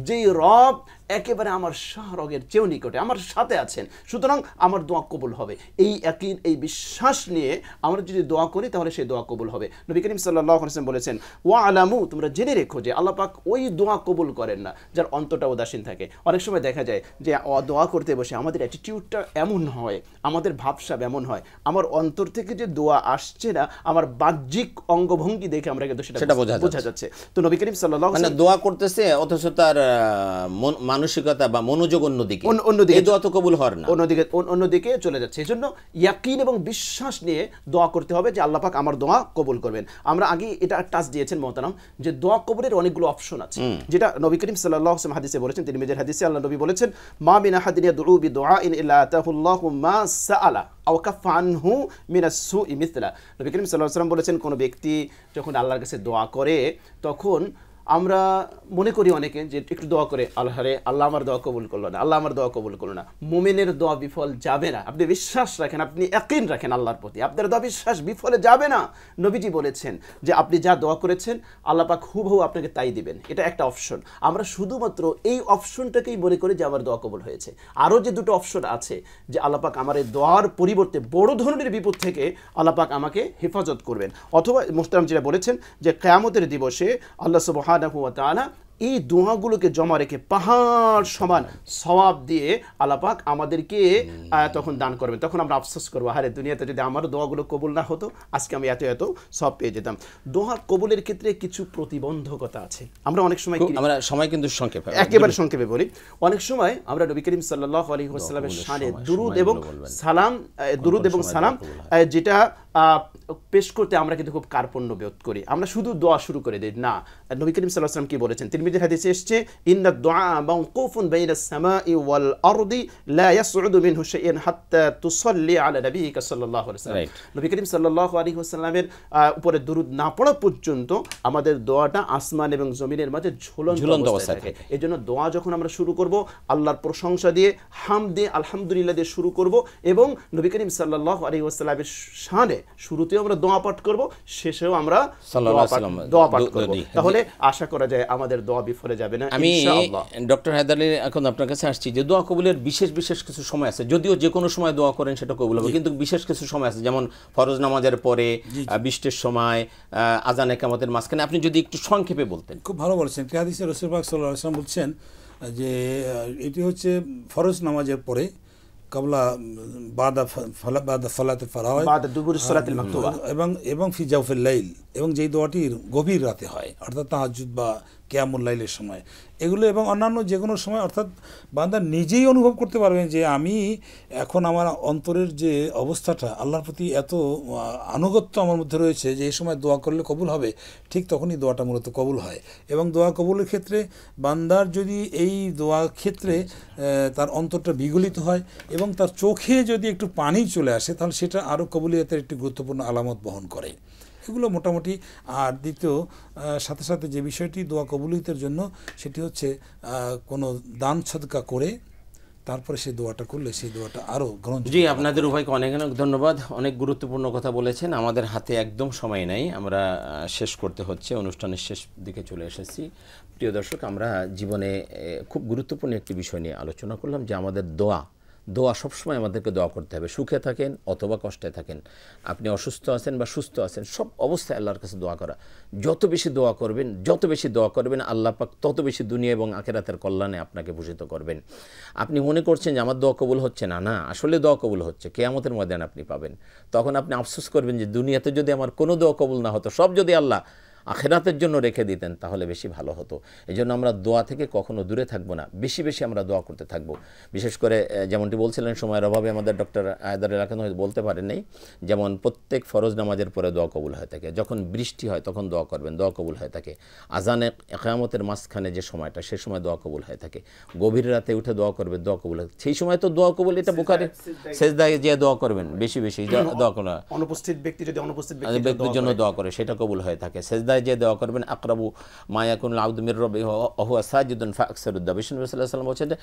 যেই রব একেবারে আমার শাহরগের চেয়েও নিকটে আমার সাথে আছেন, সুতরাং আমার দোয়া কবুল হবে। এই ইয়াকিন, এই বিশ্বাস নিয়ে আমরা যদি দোয়া করি তাহলে সেই দোয়া কবুল হবে। নবী করিম সাল্লাল্লাহু আলাইহি ওয়াসাল্লাম বলেছেন ওয়া আলামু, তোমরা জেনে রেখো যে আল্লাহ পাক ওই দোয়া কবুল করেন না যার অন্তরটা উদাসীন থাকে। অনেক সময় দেখা যায় যে দোয়া করতে বসে আমাদের অ্যাটিটিউডটা এমন হয়, আমাদের ভাবসাব এমন হয়, আমার অন্তর থেকে যে দোয়া আসছে না আমার বাহ্যিক অঙ্গভঙ্গি দেখে আমরা কিন্তু সেটা বোঝা যাচ্ছে। তো নবী করিম সাল্লাল্লাহু আলাইহি ওয়াসাল্লাম দোয়া করতেছে অথচ তার মানসিকতা বা মনোযোগ অন্যদিকে দোয়া তো কবুল হওয়ার না, অন্যদিকে চলে যাচ্ছে। এই জন্য ইয়াকিন এবং বিশ্বাস নিয়ে দোয়া করতে হবে যে আল্লাহ পাক আমার দোয়া কবুল করবেন। আমরা আগে এটা টাচ দিয়েছেন মুহতারাম যে দোয়া কবুলের অনেকগুলো অপশন আছে, যেটা নবী করিম সাল্লাল্লাহু আলাইহি ওয়াসাল্লাম হাদিসে বলেছেন। তিরমিজির হাদিসে আল্লাহ নবী বলেছেন মা মিন আহাদিন ইয়াদউ বিদুআইন ইল্লা আতাহুল্লাহু মা সাআলা আও কাফা আনহু মিনাস সুই মিসলা। নবী করিম সাল্লাল্লাহু আলাইহি ওয়াসাল্লাম বলেছেন কোন ব্যক্তি যখন আল্লাহর কাছে দোয়া করে তখন আমরা মনে করি অনেকে যে একটু দোয়া করে আল্লাহ আমার দোয়া কবুল করলো না, মুমিনের দোয়া বিফল যাবে না। আপনি বিশ্বাস রাখেন, আপনি ইয়াকিন রাখেন আল্লাহর প্রতি, আপনার দোয়া বিশ্বাস বিফলে যাবে না। নবীজি বলেছেন যে আপনি যা দোয়া করেছেন আল্লাহ পাক হুবহু আপনাকে তাই দিবেন। এটা একটা অপশন। আমরা শুধুমাত্র এই অপশনটাকেই মনে করি যে আমার দোয়া কবুল হয়েছে। আরও যে দুটো অপশন আছে যে আল্লাহ পাক আমার এই দোয়ার পরিবর্তে বড় ধরনের বিপদ থেকে আল্লাহ পাক আমাকে হেফাজত করবেন, অথবা মুহতারাম যেটা বলেছেন যে কিয়ামতের দিবসে আল্লাহ সুবহানাহু ওয়া তাআলা এই দোয়াগুলোকে জমা রেখে পাহাড় সমান সওয়াব দিয়ে আল্লাহ পাক আমাদেরকে তখন দান করবেন। তখন আমরা আফসোস করবো, আরে দুনিয়াতে যদি আমার দোয়াগুলো কবুল না হতো আজকে আমি এত সওয়াব পেয়ে যেতাম। দোয়া কবুলের ক্ষেত্রে কিছু প্রতিবন্ধকতা আছে। আমরা অনেক সময় কিন্তু একেবারে সংক্ষেপে বলি, অনেক সময় আমরা নবী করিম সাল্লাল্লাহু আলাইহি ওয়াসাল্লামের শানে দুরুদ এবং সালাম যেটা পেশ করতে আমরা কিন্তু খুব কার্পণ্য বোধ করি, আমরা শুধু দোয়া শুরু করে দিই না। নবী করিম সাল্লাল্লাহু আলাইহি ওয়াসাল্লাম কি বলেছেন? তিরমিজির হাদিসে এসেছে, ইন্নাদ দুআ মাওকুফুন বাইনাস সামাই ওয়াল আরদি লা ইয়াসউদু মিনহু শাইউন হাত্তা তুসাল্লি আলা নবিয়িকা সাল্লাল্লাহু আলাইহি ওয়াসাল্লাম। নবী করিম সাল্লাল্লাহু আলাইহি ওয়াসাল্লামের উপরে দরুদ না পড়া পর্যন্ত আমাদের দোয়াটা আসমান এবং জমিনের মাঝে ঝুলন্ত অবস্থায় থাকে। এজন্য দোয়া যখন আমরা শুরু করব, আল্লাহর প্রশংসা দিয়ে, হামদ দিয়ে, আলহামদুলিল্লাহ দিয়ে শুরু করব, এবং নবী করিম সাল্লাল্লাহু আলাইহি ওয়াসাল্লামের শানে শুরুতেও আমরা দোয়া পাঠ করব, শেষেও আমরা দোয়া পাঠ করব। তাহলে আশা করা যায় আমাদের দোয়া বিফলে যাবে না ইনশাআল্লাহ। ডক্টর হায়দার আলী, এখন আপনার কাছে আসছি যে দোয়া কবুলের বিশেষ বিশেষ কিছু সময় আছে, যদিও যে কোনো সময় দোয়া করেন সেটা কবুল হবে, কিন্তু বিশেষ কিছু সময় আছে, যেমন ফরজ নামাজের পরে, বৃষ্টির সময়, আজান ইকামতের মাঝখানে। আপনি যদি একটু সংক্ষেপে বলতেন। খুব ভালো বলেছেন। হাদিসে রাসূল পাক সাল্লাল্লাহু আলাইহি ওয়াসাল্লাম বলছেন যে এটি হচ্ছে ফরজ নামাজের পরে, কাবলা বাদা সালাতুল ফারাইদ, বাদা দুবুরুস সালাতিল মাকতুবা, এবং ফি জাওফিল লাইল, এবং যেই দোয়াটি গভীর রাতে হয়, অর্থাৎ তাহাজ্জুদ বা কিয়ামুল লাইলের সময়, এগুলো এবং অন্যান্য যে কোনো সময়, অর্থাৎ বান্দা নিজেই অনুভব করতে পারবেন যে আমি এখন আমার অন্তরের যে অবস্থাটা, আল্লাহর প্রতি এত আনুগত্য আমার মধ্যে রয়েছে যে এই সময় দোয়া করলে কবুল হবে, ঠিক তখনই দোয়াটা মূলত কবুল হয়। এবং দোয়া কবুলের ক্ষেত্রে বান্দার যদি এই দোয়া ক্ষেত্রে তার অন্তরটা বিগলিত হয় এবং তার চোখে যদি একটু পানি চলে আসে, তাহলে সেটা আরও কবুলিয়তের একটি গুরুত্বপূর্ণ আলামত বহন করে। এগুলো মোটামুটি। আর দ্বিতীয় সাথে সাথে যে বিষয়টি দোয়া কবুলিয়তের জন্য, সেটি হচ্ছে কোনো দান সদকা করে তারপরে সেই দোয়াটা করলে সেই দোয়াটা আরও গ্রহণযোগ্য। জি, আপনাদের উভয়কে অনেক অনেক ধন্যবাদ। অনেক গুরুত্বপূর্ণ কথা বলেছেন। আমাদের হাতে একদম সময় নাই, আমরা শেষ করতে হচ্ছে, অনুষ্ঠানের শেষ দিকে চলে এসেছি। প্রিয় দর্শক, আমরা জীবনে খুব গুরুত্বপূর্ণ একটি বিষয় নিয়ে আলোচনা করলাম যে আমাদের দোয়া সবসময় আমাদেরকে দোয়া করতে হবে, সুখে থাকেন অথবা কষ্টে থাকেন, আপনি অসুস্থ আছেন বা সুস্থ আছেন, সব অবস্থায় আল্লাহর কাছে দোয়া করা। যত বেশি দোয়া করবেন আল্লাহ পাক তত বেশি দুনিয়া এবং আখিরাতের কল্যাণে আপনাকে ভূষিত করবেন। আপনি মনে করছেন যে আমার দোয়া কবুল হচ্ছে না, না, আসলে দোয়া কবুল হচ্ছে, কিয়ামতের ময়দানে আপনি পাবেন। তখন আপনি আফসোস করবেন যে দুনিয়াতে যদি আমার কোনো দোয়া কবুল না হতো, সব যদি আল্লাহ আখিরাতের জন্য রেখে দিতেন তাহলে বেশি ভালো হতো। এই জন্য আমরা দোয়া থেকে কখনো দূরে থাকবো না, বেশি বেশি আমরা দোয়া করতে থাকবো। বিশেষ করে যেমনটি বলছিলেন, সময়ের অভাবে আমাদের ডক্টর হায়দার এলাকা হয়তো বলতে পারেন নাই, যেমন প্রত্যেক ফরজ নামাজের পরে দোয়া কবুল হয়ে থাকে, যখন বৃষ্টি হয় তখন দোয়া করবেন, দোয়া কবুল হয়ে থাকে, আজানে কিয়ামতের মাঝখানে যে সময়টা, সে সময় দোয়া কবুল হয়ে থাকে, গভীর রাতে উঠে দোয়া করবেন, দোয়া কবুল হয় সেই সময় তো দোয়া কবুল। এটা বুখারী সেজদায় যে দোয়া করবেন, বেশি বেশি দোয়া করা, অনুপস্থিত ব্যক্তি যদি অনুপস্থিত ব্যক্তির জন্য দোয়া করে সেটা কবুল হয়ে থাকে। সেজদায় যে দোয়া করবেন, আকরাবু মা ইয়াকুনুল আবদু মির রাব্বিহি ওয়া হুয়া সাজিদুন ফাআকসারুদ দুআ। বিষ্ণু সাল্লাল্লাহু আলাইহি ওয়াসাল্লাম বলেছেন যে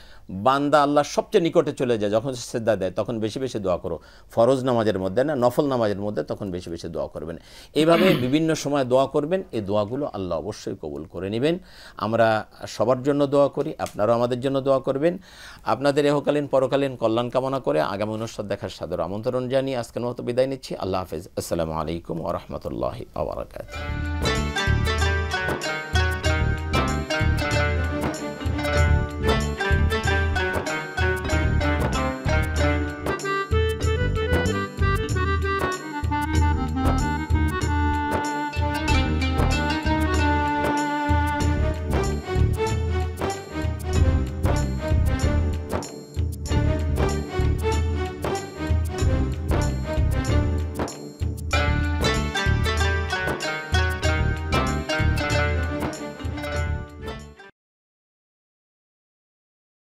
বান্দা আল্লাহর সবচেয়ে নিকটে চলে যায় যখন সেজদা দেয়, তখন বেশি বেশি দোয়া করো। ফরজ নামাজের মধ্যে না, নফল নামাজের মধ্যে তখন বেশি বেশি দোয়া করবেন। এইভাবে বিভিন্ন সময় দোয়া করবেন, এই দোয়াগুলো আল্লাহ অবশ্যই কবুল করে নেবেন। আমরা সবার জন্য দোয়া করি, আপনারাও আমাদের জন্য দোয়া করবেন। আপনাদের ইহকালীন পরকালীন কল্যাণ কামনা করে আগামী অনুষ্ঠান দেখার সাদর আমন্ত্রণ জানিয়ে আজকের মতো বিদায় নিচ্ছি। আল্লাহ হাফেজ। আসসালামু আলাইকুম ওয়া রাহমাতুল্লাহি ওয়া বারাকাতুহু।